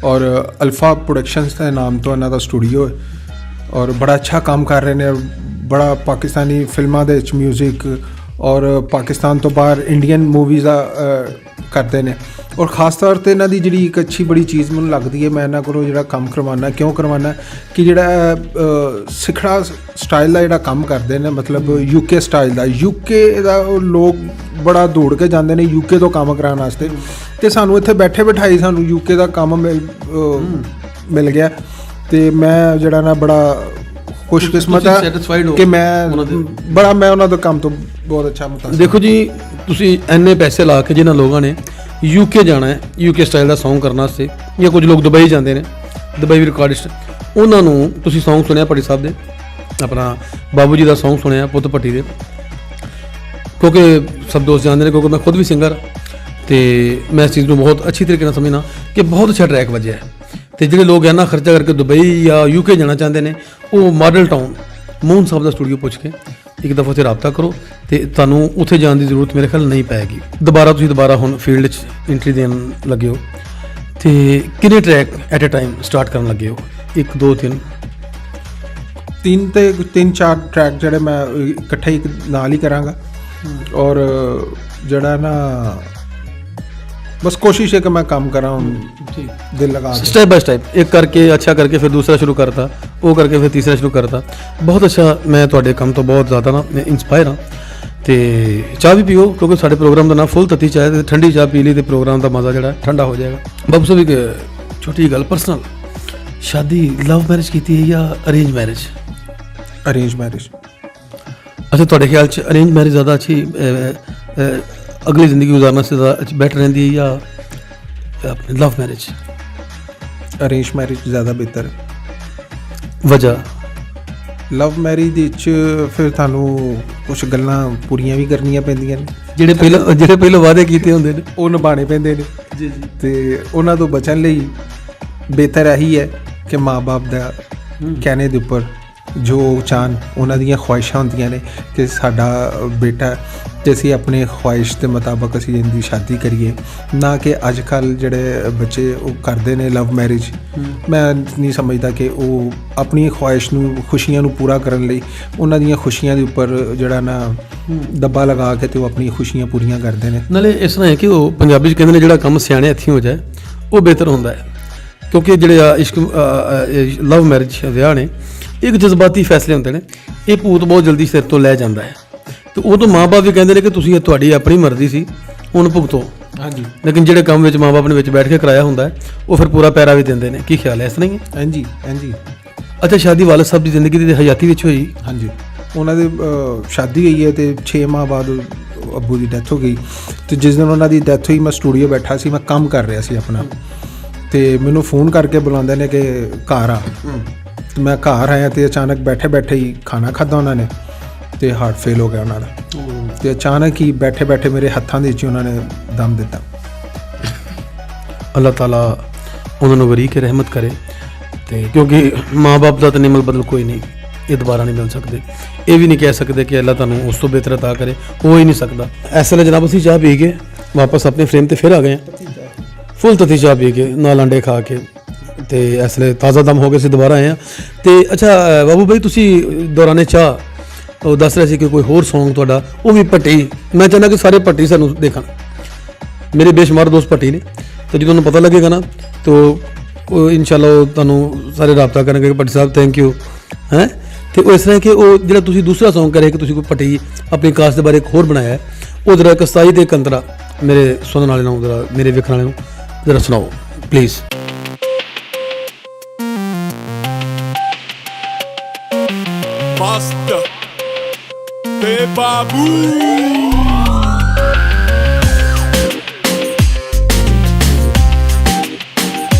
ਔਰ ਅਲਫਾ ਪ੍ਰੋਡਕਸ਼ਨਸ ਦੇ ਨਾਮ ਤੋਂ ਇਹਨਾਂ ਦਾ ਸਟੂਡੀਓ ਹੈ ਔਰ ਬੜਾ ਅੱਛਾ ਕੰਮ ਕਰ ਰਹੇ ਨੇ। ਬੜਾ ਪਾਕਿਸਤਾਨੀ ਫਿਲਮਾਂ ਦੇ ਵਿੱਚ ਮਿਊਜ਼ਿਕ ਔਰ ਪਾਕਿਸਤਾਨ ਤੋਂ ਬਾਹਰ ਇੰਡੀਅਨ ਮੂਵੀਜ਼ ਦਾ ਕਰਦੇ ਨੇ। ਔਰ ਖਾਸ ਤੌਰ 'ਤੇ ਇਹਨਾਂ ਦੀ ਜਿਹੜੀ ਇੱਕ ਅੱਛੀ ਬੜੀ ਚੀਜ਼ ਮੈਨੂੰ ਲੱਗਦੀ ਹੈ, ਮੈਂ ਇਹਨਾਂ ਕੋਲੋਂ ਜਿਹੜਾ ਕੰਮ ਕਰਵਾਉਣਾ, ਕਿਉਂ ਕਰਵਾਉਣਾ ਕਿ ਜਿਹੜਾ ਸਿਖੜਾ ਸਟਾਈਲ ਦਾ ਜਿਹੜਾ ਕੰਮ ਕਰਦੇ ਨੇ, ਮਤਲਬ UK ਸਟਾਈਲ ਦਾ, UK ਦਾ ਉਹ ਲੋਕ ਬੜਾ ਦੌੜ ਕੇ ਜਾਂਦੇ ਨੇ UK ਤੋਂ ਕੰਮ ਕਰਾਉਣ ਵਾਸਤੇ, ਤੇ ਸਾਨੂੰ ਇੱਥੇ ਬੈਠੇ ਬਿਠਾਈ ਸਾਨੂੰ UK ਦਾ ਕੰਮ ਮਿਲ ਗਿਆ। ਤੇ ਮੈਂ ਜਿਹੜਾ ਨਾ ਬੜਾ ਖੁਸ਼ਕਿਸਮਤ ਹੈ ਕਿ ਮੈਂ ਉਹਨਾਂ ਦੇ ਕੰਮ ਤੋਂ ਬਹੁਤ ਅੱਛਾ ਮੁਤਾਸਰ। ਦੇਖੋ ਜੀ, ਤੁਸੀਂ ਇੰਨੇ ਪੈਸੇ ਲਾ ਕੇ ਜਿਨ੍ਹਾਂ ਲੋਕਾਂ ਨੇ UK ਜਾਣਾ ਹੈ UK ਸਟਾਈਲ ਦਾ ਸੌਂਗ ਕਰਨ ਵਾਸਤੇ, ਜਾਂ ਕੁਝ ਲੋਕ ਦੁਬਈ ਜਾਂਦੇ ਨੇ, ਦੁਬਈ ਵੀ ਰਿਕਾਰਡਿਸਟ, ਉਹਨਾਂ ਨੂੰ ਤੁਸੀਂ ਸੌਂਗ ਸੁਣਿਆ ਭੱਟੀ ਸਾਹਿਬ ਦੇ, ਆਪਣਾ ਬਾਬੂ ਜੀ ਦਾ ਸੌਂਗ ਸੁਣਿਆ ਪੁੱਤ ਭੱਟੀ ਦੇ, ਕਿਉਂਕਿ ਸਭ ਦੋਸਤ ਜਾਣਦੇ ਨੇ, ਕਿਉਂਕਿ ਮੈਂ ਖੁਦ ਵੀ ਸਿੰਗਰ ਤੇ ਮੈਂ ਇਸ ਚੀਜ਼ ਨੂੰ ਬਹੁਤ ਅੱਛੀ ਤਰੀਕੇ ਨਾਲ ਸਮਝਣਾ ਕਿ ਬਹੁਤ ਅੱਛਾ ਟਰੈਕ ਵੱਜਿਆ ਹੈ। ਤੇ ਜਿਹੜੇ ਲੋਕ ਇੰਨਾ ਖਰਚਾ ਕਰਕੇ ਦੁਬਈ ਜਾਂ UK ਜਾਣਾ ਚਾਹੁੰਦੇ ਨੇ, ਉਹ ਮਾਡਲ ਟਾਊਨ ਮੂਨ ਸਾਹਿਬ ਦਾ ਸਟੂਡੀਓ ਪੁੱਛ ਕੇ ਇੱਕ ਦਫਾ ਉੱਥੇ ਰਾਬਤਾ ਕਰੋ ਤੇ ਤੁਹਾਨੂੰ ਉੱਥੇ ਜਾਣ ਦੀ ਜ਼ਰੂਰਤ ਮੇਰੇ ਖਿਆਲ ਨਹੀਂ ਪਏਗੀ। ਤੁਸੀਂ ਦੁਬਾਰਾ ਹੁਣ ਫੀਲਡ 'ਚ ਐਂਟਰੀ ਦੇਣ ਲੱਗੇ ਹੋ, ਤੇ ਕਿੰਨੇ track at a time start ਕਰਨ ਲੱਗੇ ਹੋ? 1 2 3 4 ਟਰੈਕ ਜਿਹੜੇ ਮੈਂ ਇਕੱਠੇ ਹੀ ਨਾਲ ਹੀ ਕਰਾਂਗਾ। ਔਰ ਜਿਹੜਾ ਨਾ बस कोशिश है कि मैं काम कर रहा हूँ दिल लगा के, स्टेप बाय स्टेप, एक करके अच्छा करके फिर दूसरा शुरू करता, वो करके फिर तीसरा शुरू करता। बहुत अच्छा, मैं तुहाडे काम तो बहुत ज़्यादा ना इंस्पायर हाँ। तो चाह भी पीओ, क्योंकि साढ़े प्रोग्राम का ना फुल तत्ती चाह, तो ठंडी चाह पी ली तो प्रोग्राम का मज़ा जो ठंडा हो जाएगा। बाबू साहब एक छोटी गल पर्सनल, शादी लव मैरिज की है या अरेंज मैरिज? Arrange marriage. अच्छा, तुहाडे ख्याल च अरेंज मैरिज ज़्यादा अच्छी अगली ज़िंदगी गुजारना से ज़्यादा बेटर रहती है या अपनी लव मैरिज? अरेंज मैरिज ज़्यादा बेहतर है। वजह लव मैरिज ਵਿੱਚ ਫਿਰ ਤੁਹਾਨੂੰ ਕੁਝ ਗੱਲਾਂ ਪੂਰੀਆਂ ਵੀ ਕਰਨੀਆਂ ਪੈਂਦੀਆਂ ਨੇ, ਜਿਹੜੇ ਪਹਿਲਾਂ ਵਾਅਦੇ ਕੀਤੇ ਹੁੰਦੇ ਨੇ ਉਹ ਨਿਭਾਣੇ ਪੈਂਦੇ ਨੇ ਜੀ। ਤੇ ਉਹਨਾਂ ਤੋਂ ਬਚਣ ਲਈ ਬਿਹਤਰ ਇਹੀ ਹੈ ਕਿ ਮਾਂ-ਬਾਪ ਦਾ ਕਹਿਣੇ ਦੇ ਉੱਪਰ ਜੋ ਚਾਹਨ, ਉਹਨਾਂ ਦੀਆਂ ਖੁਆਇਸ਼ਾਂ ਹੁੰਦੀਆਂ ਨੇ ਕਿ ਸਾਡਾ ਬੇਟਾ ਤੇ ਅਸੀਂ ਆਪਣੇ ਖੁਆਇਸ਼ ਦੇ ਮੁਤਾਬਕ ਅਸੀਂ ਇਹਦੀ ਸ਼ਾਦੀ ਕਰੀਏ, ਨਾ ਕਿ ਅੱਜ ਕੱਲ੍ਹ ਜਿਹੜੇ ਬੱਚੇ ਉਹ ਕਰਦੇ ਨੇ ਲਵ ਮੈਰਿਜ। ਮੈਂ ਨਹੀਂ ਸਮਝਦਾ ਕਿ ਉਹ ਆਪਣੀ ਖੁਆਇਸ਼ ਨੂੰ, ਖੁਸ਼ੀਆਂ ਨੂੰ ਪੂਰਾ ਕਰਨ ਲਈ ਉਹਨਾਂ ਦੀਆਂ ਖੁਸ਼ੀਆਂ ਦੇ ਉੱਪਰ ਜਿਹੜਾ ਨਾ ਦੱਬਾ ਲਗਾ ਕੇ ਤੇ ਉਹ ਆਪਣੀਆਂ ਖੁਸ਼ੀਆਂ ਪੂਰੀਆਂ ਕਰਦੇ ਨੇ। ਨਾਲੇ ਇਸ ਤਰ੍ਹਾਂ ਹੈ ਕਿ ਉਹ ਪੰਜਾਬੀ 'ਚ ਕਹਿੰਦੇ ਨੇ ਜਿਹੜਾ ਕੰਮ ਸਿਆਣੇ ਹੱਥੀਂ ਹੋ ਜਾਏ ਉਹ ਬਿਹਤਰ ਹੁੰਦਾ ਹੈ, ਕਿਉਂਕਿ ਜਿਹੜੇ ਇਸ਼ਕ ਲਵ ਮੈਰਿਜ ਵਿਆਹ ਨੇ ਇੱਕ ਜਜ਼ਬਾਤੀ ਫੈਸਲੇ ਹੁੰਦੇ ਨੇ, ਇਹ ਭੂਤ ਬਹੁਤ ਜਲਦੀ ਸਿਰ ਤੋਂ ਲੈ ਜਾਂਦਾ ਹੈ। ਤੇ ਉਦੋਂ ਮਾਂ-ਬਾਪ ਵੀ ਕਹਿੰਦੇ ਨੇ ਕਿ ਤੁਸੀਂ ਤੁਹਾਡੀ ਆਪਣੀ ਮਰਜ਼ੀ ਸੀ, ਹੁਣ ਭੁਗਤੋ। ਹਾਂਜੀ, ਲੇਕਿਨ ਜਿਹੜੇ ਕੰਮ ਵਿੱਚ ਮਾਂ-ਬਾਪ ਨੇ ਵਿੱਚ ਬੈਠ ਕੇ ਕਰਾਇਆ ਹੁੰਦਾ ਹੈ ਉਹ ਫਿਰ ਪੂਰਾ ਪੈਰਾ ਵੀ ਦਿੰਦੇ ਨੇ। ਕੀ ਖਿਆਲ ਹੈ, ਇਸ ਤਰ੍ਹਾਂ ਹੀ ਹੈ? ਹਾਂਜੀ ਹਾਂਜੀ। ਅੱਛਾ, ਸ਼ਾਦੀ ਵਾਲਦ ਸਾਹਿਬ ਦੀ ਜ਼ਿੰਦਗੀ ਦੀ ਹਯਾਤੀ ਵਿੱਚ ਹੋਈ? ਹਾਂਜੀ, ਉਹਨਾਂ ਦੀ ਸ਼ਾਦੀ ਹੋਈ ਹੈ ਤੇ 6 ਮਾਹ ਬਾਅਦ ਅੱਬੂ ਦੀ ਡੈਥ ਹੋ ਗਈ। ਤੇ ਜਿਸ ਦਿਨ ਉਹਨਾਂ ਦੀ ਡੈਥ ਹੋਈ, ਮੈਂ ਸਟੂਡੀਓ ਬੈਠਾ ਸੀ, ਮੈਂ ਕੰਮ ਕਰ ਰਿਹਾ ਸੀ ਆਪਣਾ, ਤੇ ਮੈਨੂੰ ਫੋਨ ਕਰਕੇ ਬੁਲਾਉਂਦੇ ਨੇ ਕਿ ਘਰ ਆ। ਤੇ ਮੈਂ ਘਰ ਆਇਆ ਤੇ ਅਚਾਨਕ ਬੈਠੇ ਬੈਠੇ ਹੀ ਖਾਣਾ ਖਾਧਾ ਉਹਨਾਂ ਨੇ ਤੇ ਹਾਰਟ ਫੇਲ ਹੋ ਗਿਆ ਉਹਨਾਂ ਦਾ। ਤੇ ਅਚਾਨਕ ਹੀ ਬੈਠੇ ਬੈਠੇ ਮੇਰੇ ਹੱਥਾਂ ਦੇ ਵਿੱਚ ਉਹਨਾਂ ਨੇ ਦਮ ਦਿੱਤਾ। ਅੱਲਾਹ ਤਾਲਾ ਉਹਨਾਂ ਨੂੰ ਵਰੀ ਕੇ ਰਹਿਮਤ ਕਰੇ। ਤੇ ਕਿਉਂਕਿ ਮਾਂ-ਬਾਪ ਦਾ ਤਾਂ ਨਿਮਲ ਬਦਲ ਕੋਈ ਨਹੀਂ, ਇਹ ਦੁਬਾਰਾ ਨਹੀਂ ਮਿਲ ਸਕਦੇ। ਇਹ ਵੀ ਨਹੀਂ ਕਹਿ ਸਕਦੇ ਕਿ ਅੱਲਾਹ ਤੁਹਾਨੂੰ ਉਸ ਤੋਂ ਬਿਹਤਰ ਅਤਾ ਕਰੇ, ਹੋ ਹੀ ਨਹੀਂ ਸਕਦਾ। ਇਸ ਵੇਲੇ ਜਨਾਬ ਅਸੀਂ ਚਾਹ ਪੀ ਕੇ ਵਾਪਸ ਆਪਣੇ ਫਰੇਮ ਤੇ ਫਿਰ ਆ ਗਏ ਹਾਂ। ਫੁੱਲ ਤੱਤੀ ਚਾਹ ਪੀ ਕੇ ਨਾਲ ਅੰਡੇ ਖਾ ਕੇ ਤੇ ਇਸ ਵੇਲੇ ਤਾਜ਼ਾ ਦਮ ਹੋ ਕੇ ਅਸੀਂ ਦੁਬਾਰਾ ਆਏ ਹਾਂ। ਤੇ ਅੱਛਾ ਬਾਬੂ ਭਾਈ, ਤੁਸੀਂ ਦੌਰਾਨੇ ਚਾਹ ਉਹ ਦੱਸ ਰਹੇ ਸੀ ਕਿ ਕੋਈ ਹੋਰ Song ਤੁਹਾਡਾ ਉਹ ਵੀ ਭੱਟੀ। ਮੈਂ ਚਾਹੁੰਦਾ ਕਿ ਸਾਰੇ ਭੱਟੀ ਸਾਨੂੰ ਦੇਖਣ, ਮੇਰੇ ਬੇਸ਼ੁਮਾਰ ਦੋਸਤ ਭੱਟੀ ਨੇ, ਤੇ ਜਦੋਂ ਤੁਹਾਨੂੰ ਪਤਾ ਲੱਗੇਗਾ ਨਾ ਤਾਂ ਉਹ ਇਨਸ਼ਾਅੱਲਾ ਉਹ ਤੁਹਾਨੂੰ ਸਾਰੇ ਰਾਬਤਾ ਕਰਨਗੇ ਕਿ ਭੱਟੀ ਸਾਹਿਬ ਥੈਂਕ ਯੂ ਹੈ। ਤੇ ਉਹ ਇਸ ਤਰ੍ਹਾਂ ਕਿ ਉਹ ਜਿਹੜਾ ਤੁਸੀਂ ਦੂਸਰਾ Song ਕਰਿਆ ਕਿ ਤੁਸੀਂ ਕੋਈ ਭੱਟੀ ਆਪਣੀ ਕਾਸਟ ਦੇ ਬਾਰੇ ਇੱਕ ਹੋਰ ਬਣਾਇਆ, ਉਹ ਜਰਾ ਇੱਕ 27 ਦੇ ਕੰਤਰਾ ਮੇਰੇ ਸੁਣਨ ਵਾਲੇ ਨੂੰ, ਜਰਾ ਮੇਰੇ ਵੇਖਣ ਵਾਲੇ ਨੂੰ ਜਰਾ ਸੁਣਾਓ ਪਲੀਜ਼। Master ਤੇ ਬਾਬੂ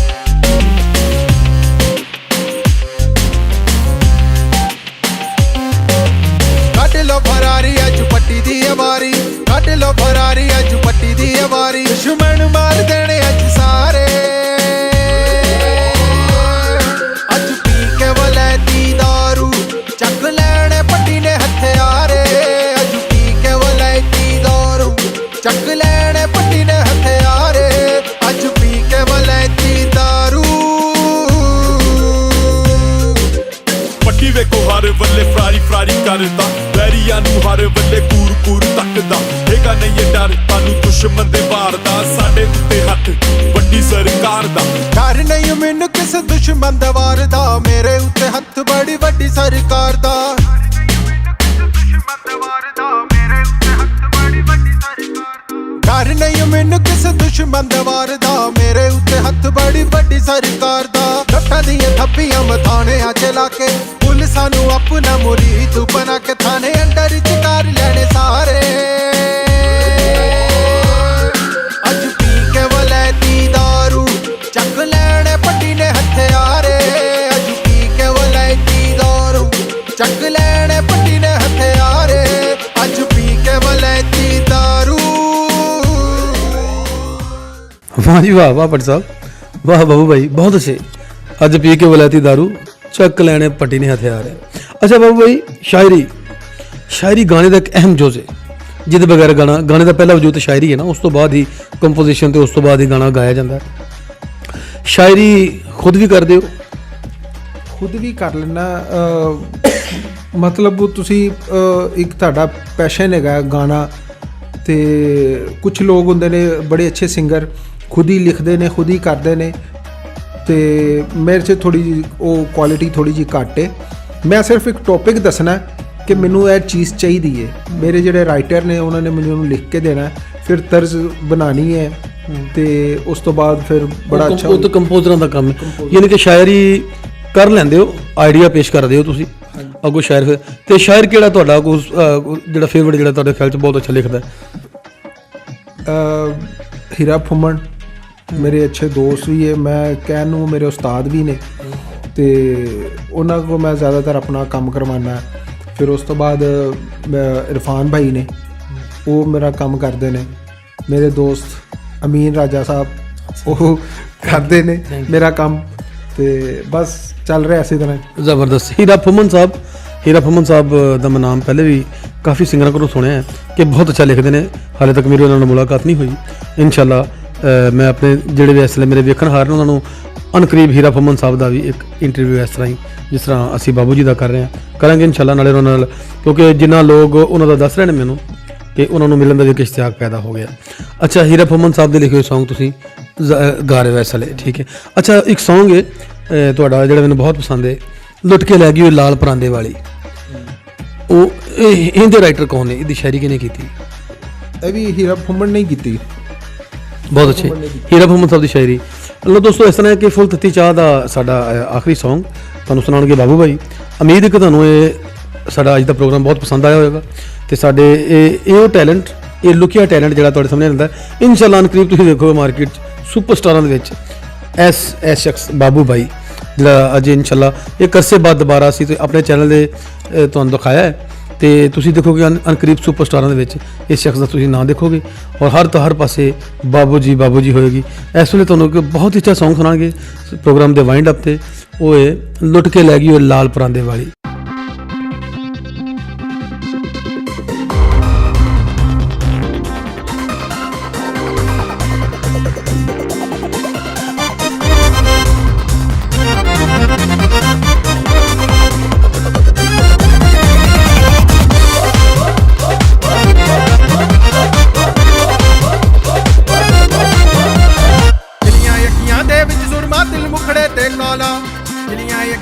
ਕੱਢ ਲੋ ਫਰਾਰੀ ਅੱਜ ਪੱਟੀ ਦੀ ਵਾਰੀ, ਕੱਢ ਲੋ ਫਰਾਰੀ ਅੱਜ ਪੱਟੀ ਦੀ ਵਾਰੀ, ਦੁਸ਼ਮਣ ਮਾਰ ਦੇਣੇ ਅੱਜ ਸਾਰੇ, ਅੱਜ ਪੀ ਕੇ ਵਲੈਤੀ ਦਾਰੂ ਚੱਕ ਲੈਣੇ ਪੱਟੀ ਨੇ ਹਥਿਆਰੇ, ਅੱਜ ਪੀ ਕੇ ਵਲੈਤੀ ਦਾਰੂ ਚੱਕ ਲੈਣੇ ਪੱਟੀ ਨੇ ਹਥਿਆਰੇ, ਅੱਜ ਪੀ ਕੇ ਵਲੈਤੀ ਦਾਰੂ। ਪੱਟੀ ਵੇਖੋ ਹਰ ਵੱਲੇ ਫਰਾਰੀ ਫਰਾਰੀ ਕਰਦਾ, ਵੈਰੀਆਂ ਨੂੰ ਹਰ ਵੱਲੇ ਕੂਰ ਕੂਰ ਤੱਕਦਾ, ਹੈਗਾ ਨਹੀਂ ਇਹ ਡਰ ਤੁਹਾਨੂੰ ਦੁਸ਼ਮਣ ਦੇ ਵਾਰ ਦਾ, ਸਾਡੇ ਉੱਤੇ ਹੱਥ ਵੱਡੀ ਸਰਕਾਰ ਦਾ, ਡਰ ਨਹੀਂ ਮੈਨੂੰ ਕਿਸੇ ਦੁਸ਼ਮਣ ਦੇ ਵਾਰ ਦਾ, ਮੇਰੇ ਉੱਤੇ ਹੱਥ ਬੜੀ ਵੱਡੀ ਸਰਕਾਰ ਦਾ, ਡਰ ਨਹੀਂ ਮੈਨੂੰ ਕਿਸੇ ਦੁਸ਼ਮਣ ਦੇ ਵਾਰ ਦਾ, ਮੇਰੇ ਉੱਤੇ ਹੱਥ ਬੜੀ ਵੱਡੀ ਸਰਕਾਰ ਦਾ, ਲੱਠਾਂ ਦੀਆਂ ਥੱਪੀਆਂ ਮਥਾਣਿਆਂ ਚ ਲਾ ਕੇ ਪੁਲਿਸਾਂ ਨੂੰ ਆਪਣਾ ਮੁਰੀਦ ਬਣਾ ਕੇ ਥਾਣੇ ਅੰਦਰ ਚ ਕਰ ਲੈਣੇ ਸਾਰੇ, ਅੱਜ ਪੀ ਕੇ ਵਲੈਤੀ ਦਾਰੂ ਚੱਕ ਲੈਣੇ ਪੱਟੀ ਨੇ ਹਥਿਆਰੇ, ਅੱਜ ਪੀ ਕੇ ਵਲੈਤੀ ਦਾਰੂ ਚੱਕ ਲੈਣੇ ਪੱਟੀ ਨੇ ਹਥਿਆਰੇ, ਅੱਜ ਪੀ ਕੇ ਵਲੈਤੀ ਦਾਰੂ। ਵਾਹ ਜੀ ਵਾਹ, ਵਾਹ ਭੱਟੀ ਸਾਹਿਬ, ਵਾਹ ਬਾਬੂ ਭਾਈ, ਬਹੁਤ ਅੱਛੇ। ਅੱਜ ਪੀ ਕੇ ਵਲੈਤੀ ਦਾਰੂ ਚੱਕ ਲੈਣੇ ਪੱਟੀ ਨੇ ਹਥਿਆਰ ਹੈ। ਅੱਛਾ ਬਾਬੂ ਭਾਈ, ਸ਼ਾਇਰੀ ਗਾਣੇ ਦਾ ਇੱਕ ਅਹਿਮ ਜੁਜ਼ ਹੈ, ਜਿਹਦੇ ਬਗੈਰ ਗਾਣੇ ਦਾ ਪਹਿਲਾ ਵਜੂਦ ਸ਼ਾਇਰੀ ਹੈ ਨਾ, ਉਸ ਤੋਂ ਬਾਅਦ ਹੀ ਕੰਪੋਜੀਸ਼ਨ ਤੇ ਉਸ ਤੋਂ ਬਾਅਦ ਹੀ ਗਾਣਾ ਗਾਇਆ ਜਾਂਦਾ ਹੈ। ਸ਼ਾਇਰੀ ਖੁਦ ਵੀ ਕਰਦੇ ਹੋ? ਖੁਦ ਵੀ ਕਰ ਲੈਣਾ, ਮਤਲਬ ਤੁਸੀਂ ਇੱਕ ਤੁਹਾਡਾ ਪੈਸ਼ਨ ਹੈਗਾ ਗਾਣਾ, ਤੇ ਕੁਝ ਲੋਕ ਹੁੰਦੇ ਨੇ ਬੜੇ ਅੱਛੇ ਸਿੰਗਰ, ਖੁਦ ਹੀ ਲਿਖਦੇ ਨੇ, ਖੁਦ ਹੀ ਕਰਦੇ ਨੇ, ਤੇ ਮੇਰੇ 'ਚ ਥੋੜ੍ਹੀ ਜਿਹੀ ਉਹ ਕੁਆਲਿਟੀ ਥੋੜ੍ਹੀ ਜਿਹੀ ਘੱਟ ਹੈ। ਮੈਂ ਸਿਰਫ ਇੱਕ ਟੌਪਿਕ ਦੱਸਣਾ ਕਿ ਮੈਨੂੰ ਇਹ ਚੀਜ਼ ਚਾਹੀਦੀ ਹੈ, ਮੇਰੇ ਜਿਹੜੇ ਰਾਈਟਰ ਨੇ ਉਹਨਾਂ ਨੇ ਮੈਨੂੰ ਉਹਨੂੰ ਲਿਖ ਕੇ ਦੇਣਾ, ਫਿਰ ਤਰਜ਼ ਬਣਾਉਣੀ ਹੈ, ਤੇ ਉਸ ਤੋਂ ਬਾਅਦ ਫਿਰ ਬੜਾ ਅੱਛਾ। ਉਹ ਤਾਂ ਕੰਪੋਜ਼ਰਾਂ ਦਾ ਕੰਮ ਹੈ, ਯਾਨੀ ਕਿ ਸ਼ਾਇਰੀ ਕਰ ਲੈਂਦੇ ਹੋ, ਆਈਡੀਆ ਪੇਸ਼ ਕਰਦੇ ਹੋ ਤੁਸੀਂ ਅੱਗੋਂ ਸ਼ਾਇਰ। ਫਿਰ ਤੇ ਸ਼ਾਇਰ ਕਿਹੜਾ ਤੁਹਾਡਾ ਜਿਹੜਾ ਫੇਵਰਟ, ਜਿਹੜਾ ਤੁਹਾਡੇ ਖਿਆਲ 'ਚ ਬਹੁਤ ਅੱਛਾ ਲਿਖਦਾ? ਹੀਰਾ ਫੁੰਮਣ ਮੇਰੇ ਅੱਛੇ ਦੋਸਤ ਵੀ ਹੈ, ਮੈਂ ਕਹਿਣ ਨੂੰ ਮੇਰੇ ਉਸਤਾਦ ਵੀ ਨੇ, ਤੇ ਉਹਨਾਂ ਕੋਲ ਮੈਂ ਜ਼ਿਆਦਾਤਰ ਆਪਣਾ ਕੰਮ ਕਰਵਾਉਣਾ। ਫਿਰ ਉਸ ਤੋਂ ਬਾਅਦ ਇਰਫਾਨ ਭਾਈ ਨੇ, ਉਹ ਮੇਰਾ ਕੰਮ ਕਰਦੇ ਨੇ, ਮੇਰੇ ਦੋਸਤ ਅਮੀਨ ਰਾਜਾ ਸਾਹਿਬ, ਉਹ ਕਰਦੇ ਨੇ ਮੇਰਾ ਕੰਮ, ਤੇ ਬਸ ਚੱਲ ਰਿਹਾ ਇਸੇ ਤਰ੍ਹਾਂ। ਜ਼ਬਰਦਸਤ। ਹੀਰਾ ਫੁੰਮਣ ਸਾਹਿਬ ਦਾ ਮੈਂ ਨਾਮ ਪਹਿਲੇ ਵੀ ਕਾਫੀ ਸਿੰਗਰਾਂ ਕੋਲੋਂ ਸੁਣਿਆ ਹੈ ਕਿ ਬਹੁਤ ਅੱਛਾ ਲਿਖਦੇ ਨੇ, ਹਾਲੇ ਤੱਕ ਮੇਰੀ ਉਹਨਾਂ ਨਾਲ ਮੁਲਾਕਾਤ ਨਹੀਂ ਹੋਈ। ਇਨਸ਼ਾਅੱਲਾ ਮੈਂ ਆਪਣੇ ਜਿਹੜੇ ਵੀ ਇਸ ਵੇਲੇ ਮੇਰੇ ਵੇਖਣਹਾਰ ਨੇ ਉਹਨਾਂ ਨੂੰ ਅਨਕਰੀਬ ਹੀਰਾ ਫੁੰਮਣ ਸਾਹਿਬ ਦਾ ਵੀ ਇੱਕ ਇੰਟਰਵਿਊ ਇਸ ਤਰ੍ਹਾਂ ਹੀ ਜਿਸ ਤਰ੍ਹਾਂ ਅਸੀਂ ਬਾਬੂ ਜੀ ਦਾ ਕਰ ਰਹੇ ਹਾਂ ਕਰਾਂਗੇ ਇਨਸ਼ਾਅੱਲਾ, ਨਾਲੇ ਉਹਨਾਂ ਨਾਲ, ਕਿਉਂਕਿ ਜਿੰਨਾ ਲੋਕ ਉਹਨਾਂ ਦਾ ਦੱਸ ਰਹੇ ਨੇ ਮੈਨੂੰ ਕਿ ਉਹਨਾਂ ਨੂੰ ਮਿਲਣ ਦਾ ਵੀ ਇੱਕ ਇਸ਼ਤਿਆਕ ਪੈਦਾ ਹੋ ਗਿਆ। ਅੱਛਾ, ਹੀਰਾ ਫੁੰਮਣ ਸਾਹਿਬ ਦੇ ਲਿਖੇ ਹੋਏ Song ਤੁਸੀਂ ਗਾ ਰਹੇ ਹੋ ਇਸ ਵੇਲੇ, ਠੀਕ ਹੈ। ਅੱਛਾ, ਇੱਕ Song ਹੈ ਤੁਹਾਡਾ ਜਿਹੜਾ ਮੈਨੂੰ ਬਹੁਤ ਪਸੰਦ ਹੈ, ਲੁੱਟ ਕੇ ਲੈ ਗਈ ਉਹ ਲਾਲ ਪਰਾਂਦੇ ਵਾਲੀ, ਉਹ ਇਹਦੇ ਰਾਈਟਰ ਕੌਣ ਨੇ, ਇਹਦੀ ਸ਼ਾਇਰੀ ਕਿਹਨੇ ਕੀਤੀ? ਇਹ ਵੀ ਹੀਰਾ ਫੁੰਮਣ ਨੇ ਕੀਤੀ। ਬਹੁਤ ਅੱਛੇ ਹੀਰਾ ਫੁੰਮਣ ਸਾਹਿਬ ਦੀ ਸ਼ਾਇਰੀ। ਲੋ ਦੋਸਤੋ, ਇਸ ਤਰ੍ਹਾਂ ਕਿ ਫੁੱਲ ਤੱਤੀ ਚਾਹ ਦਾ ਸਾਡਾ ਆਖਰੀ Song ਤੁਹਾਨੂੰ ਸੁਣਾਉਣਗੇ ਬਾਬੂ ਭਾਈ। ਉਮੀਦ ਹੈ ਕਿ ਤੁਹਾਨੂੰ ਇਹ ਸਾਡਾ ਅੱਜ ਦਾ ਪ੍ਰੋਗਰਾਮ ਬਹੁਤ ਪਸੰਦ ਆਇਆ ਹੋਵੇਗਾ, ਤੇ ਸਾਡੇ ਇਹ ਟੈਲੈਂਟ, ਇਹ ਲੁਕਿਆ ਟੈਲੈਂਟ ਜਿਹੜਾ ਤੁਹਾਡੇ ਸਾਹਮਣੇ ਆਉਂਦਾ, ਇਨਸ਼ਾਅੱਲਾ ਅਨਕਰੀਬ ਤੁਸੀਂ ਦੇਖੋਗੇ ਮਾਰਕੀਟ 'ਚ ਸੁਪਰਸਟਾਰਾਂ ਦੇ ਵਿੱਚ ਇਸ ਸ਼ਖਸ ਬਾਬੂ ਭਾਈ ਜਿਹੜਾ ਅੱਜ ਇਨਸ਼ਾਅੱਲਾ ਇੱਕ ਅਰਸੇ ਬਾਅਦ ਦੁਬਾਰਾ ਅਸੀਂ ਆਪਣੇ ਚੈਨਲ ਦੇ ਤੁਹਾਨੂੰ ਦਿਖਾਇਆ ਹੈ, ਤੇ ਤੁਸੀਂ ਦੇਖੋਗੇ ਅਨਕਰੀਬ ਸੁਪਰਸਟਾਰਾਂ ਦੇ ਵਿੱਚ ਇਸ ਸ਼ਖਸ ਦਾ ਤੁਸੀਂ ਨਾਂ ਦੇਖੋਗੇ, ਔਰ ਹਰ ਤੋਂ ਹਰ ਪਾਸੇ ਬਾਬੂ ਜੀ ਹੋਏਗੀ। ਇਸ ਵੇਲੇ ਤੁਹਾਨੂੰ ਇੱਕ ਬਹੁਤ ਹੀ ਅੱਛਾ Song ਸੁਣਾਂਗੇ ਪ੍ਰੋਗਰਾਮ ਦੇ ਵਾਈਂਡ ਅਪ ਤੇ, ਉਹ ਹੈ ਲੁੱਟ ਕੇ ਲੈ ਗਈ ਉਹ ਲਾਲ ਪਰਾਂਦੇ ਵਾਲੀ।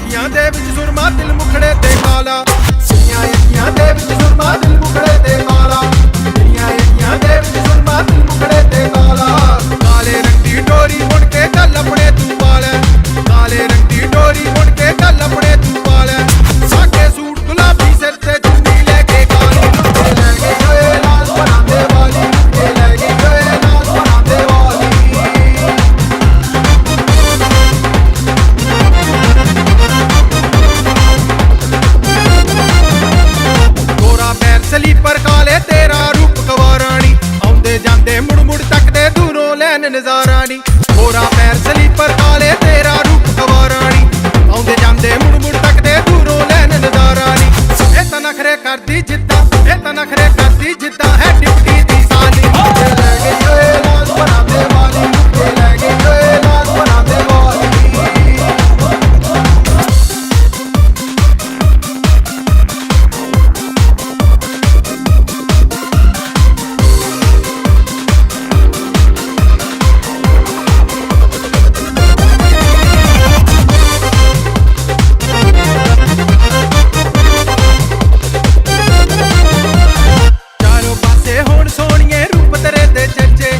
ਅੱਖੀਆਂ ਦੇ ਵਿੱਚ ਸੁਰਮਾ ਦਿਲ ਮੁਖੜੇ ਤੇ ਕਾਲਾ ਤੇਰੀਆਂ ਅੱਖੀਆਂ ਦੇ ਵਿੱਚ ਸੁਰਮਾ ਦਿਲ ਮੁਖੜੇ ਤੇ ਕਾਲਾ ਤੇਰੀਆਂ ਅੱਖੀਆਂ ਦੇ ਵਿੱਚ ਸੁਰਮਾ ਦਿਲ ਮੁਖੜੇ ਤੇ ਕਾਲਾ ਕਾਲੇ ਰੰਗ ਦੀ ਡੋਰੀ ਮੁੜ ਕੇ ਗੱਲ ਆਪਣੇ ਤੂੰ ਵਾਲ ਕਾਲੇ ਰੰਗ ਦੀ ਡੋਰੀ ਮੁੜ ਕੇ ਗੱਲ ਆਪਣੇ ਤੂੰ ਵਾਲ ਸਾਕੇ ਸੂਟ ਗੁਲਾਬੀ ਸਿਰ ਤੇ ਚੁੰਨੀ ਲੈ ਕੇ ਕਾਲੀ ਲੁੱਟੇ ਲੈ ਗਏ ਓਏ ਲਾਲ ਬਣਾਉਂਦੇ ਵਾਲੀ ਲੁੱਟੇ ਲੈ ਗਏ ਓਏ ਲਾਲ ਬਣਾਉਂਦੇ ਵਾਲੀ ਗੋਰਾ ਪੈਰ ਸਲੀਪਰ ਕਾਲੇ ਤੇਰਾ ਰੂਪ ਗਵਾਰਾਣੀ ਆਉਂਦੇ ਜਾਂਦੇ ਮੁੜ ਮੁੜ ਤੱਕਦੇ ਦੂਰੋਂ ਲੈਣ ਨਜ਼ਾਰਾ ਨੀ ਗੋਰਾ ਪੈਰ ਸਲੀਪਰ ਕਾਲੇ ਤੇਰਾ ਰੂਪ ਗਵਾਰਾਣੀ ਆਉਂਦੇ ਜਾਂਦੇ ਮੁੜ ਮੁੜ ਤੱਕਦੇ ਦੂਰੋਂ ਲੈਣ ਨਜ਼ਾਰਾ ਨੀ ਇਹ ਤਾਂ ਨਖਰੇ ਕਰਦੀ ਜਿੱਦਾਂ ਇਹ ਤਾਂ ਨਖਰੇ ਕਰਦੀ ਜਿੱਦਾਂ ਹੈ ਡਿਪਟੀ ਦੀ ਸਾਲੀ ਲੁੱਟੇ ਲੈ ਗਈ ਓਏ ਲਾਲ ਬਣਾਉਂਦੇ ਵਾਲੀ ਲੁੱਟੇ ਲੈ ਗਈ ਓਏ ਲਾਲ ਬਣਾਉਂਦੇ ਵਾਲੀ ਚਾਰੋਂ ਪਾਸੇ ਹੋਣ ਸੋਹਣੀਏ ਰੂਪ ਤੇਰੇ ਦੇ ਚੱਚੇ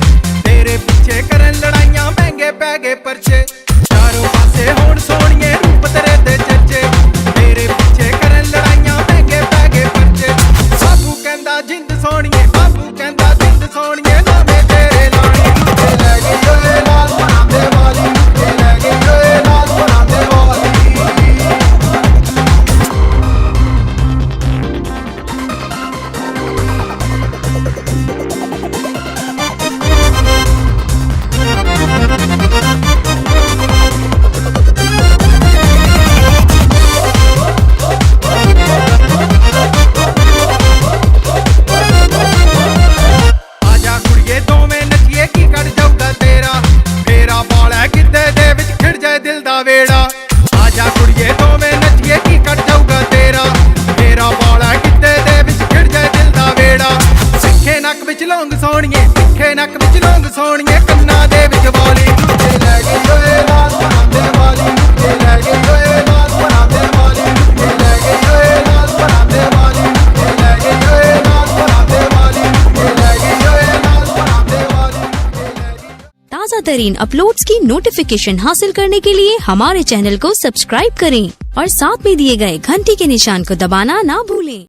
ਤੇਰੇ ਪਿੱਛੇ ਕਰਨ ਲੜਾਈਆਂ ਮਹਿੰਗੇ ਪੈ ਗਏ ਪਰਚੇ ਚਾਰੋਂ ਪਾਸੇ ਹੋਣ ਸੋਹਣੀਏ ਰੂਪ ਤੇਰੇ ਦੇ ਚੱਚੇ ਤੇਰੇ ਪਿੱਛੇ ਕਰਨ ਲੜਾਈਆਂ ਮਹਿੰਗੇ ਪੈ ਗਏ ਪਰਚੇ ਬਾਬੂ ਕਹਿੰਦਾ ਜਿੰਦ ਸੋਹਣੀਏ ਬਾਬੂ ਕਹਿੰਦਾ ਜਿੰਦ ਸੋਹਣੀਏ ਨਾਵੇਂ ਤੇਰੇ ਲਾਣੀ ਲੁੱਟੇ ਲੈ ਗਈ ਓਏ ਲਾਲ ਬਣਾਉਂਦੇ ਵਾਲੀ ਲੁੱਟੇ ਲੈ ਗਈ ਓਏ ਲਾਲ ਬਣਾਉਂਦੇ ਵਾਲੀ ਆਜਾ ਕੁੜੀਏ ਦੋਵੇਂ ਨੱਚੀਏ ਕੀ ਕੱਢ ਜਾਊਗਾ ਤੇਰਾ ਫੇਰਾ ਬਾਲਾ ਗਿੱਧੇ ਦੇ ਵਿੱਚ ਖਿੜ ਜਾਏ ਦਿਲ ਦਾ ਵੇੜਾ ਆਜਾ ਕੁੜੀਏ ਦੋਵੇਂ ਨੱਚੀਏ ਕੀ ਕੱਢ ਜਾਊਗਾ ਤੇਰਾ ਫੇਰਾ ਬਾਲਾ ਗਿੱਧੇ ਦੇ ਵਿੱਚ ਖਿੜ ਜਾਏ ਦਿਲ ਦਾ ਵੇੜਾ ਸਿੱਖੇ ਨੱਕ ਵਿੱਚ ਲੌਂਗ ਸੋਹਣੀਏ ਸਿੱਖੇ ਨੱਕ ਵਿੱਚ ਲੌਂਗ ਸੋਹਣੀਏ ਕੰਨਾਂ ਦੇ ਵਿੱਚ ਵਾਲੀ ਲੁੱਟੇ ਲੈ ਗਈ ਓਏ ਲਾਲ ਬਣਾਉਂਦੇ ਵਾਲੀ ਲੁੱਟੇ ਲੈ ਗਈ ਓਏ ਲਾਲ ਬਣਾਉਂਦੇ ਵਾਲੀ ਲੁੱਟੇ ਲੈ ਗਈ ਓਏ ਲਾਲ ਬਣਾਉਂਦੇ ਵਾਲੀ ਲੁੱਟੇ ਲੈ ਗਈ ਓਏ ਲਾਲ ਬਣਾਉਂਦੇ ਵਾਲੀ ਲੁੱਟੇ ਲੈ ਗਈ ਓਏ ਲਾਲ ਬਣਾਉਂਦੇ वाली लुट्टे ले गई। ताज़ा तरीन अपलोड्स की नोटिफिकेशन हासिल करने के लिए हमारे चैनल को सब्सक्राइब करें और साथ में दिए गए घंटी के निशान को दबाना ना भूलें।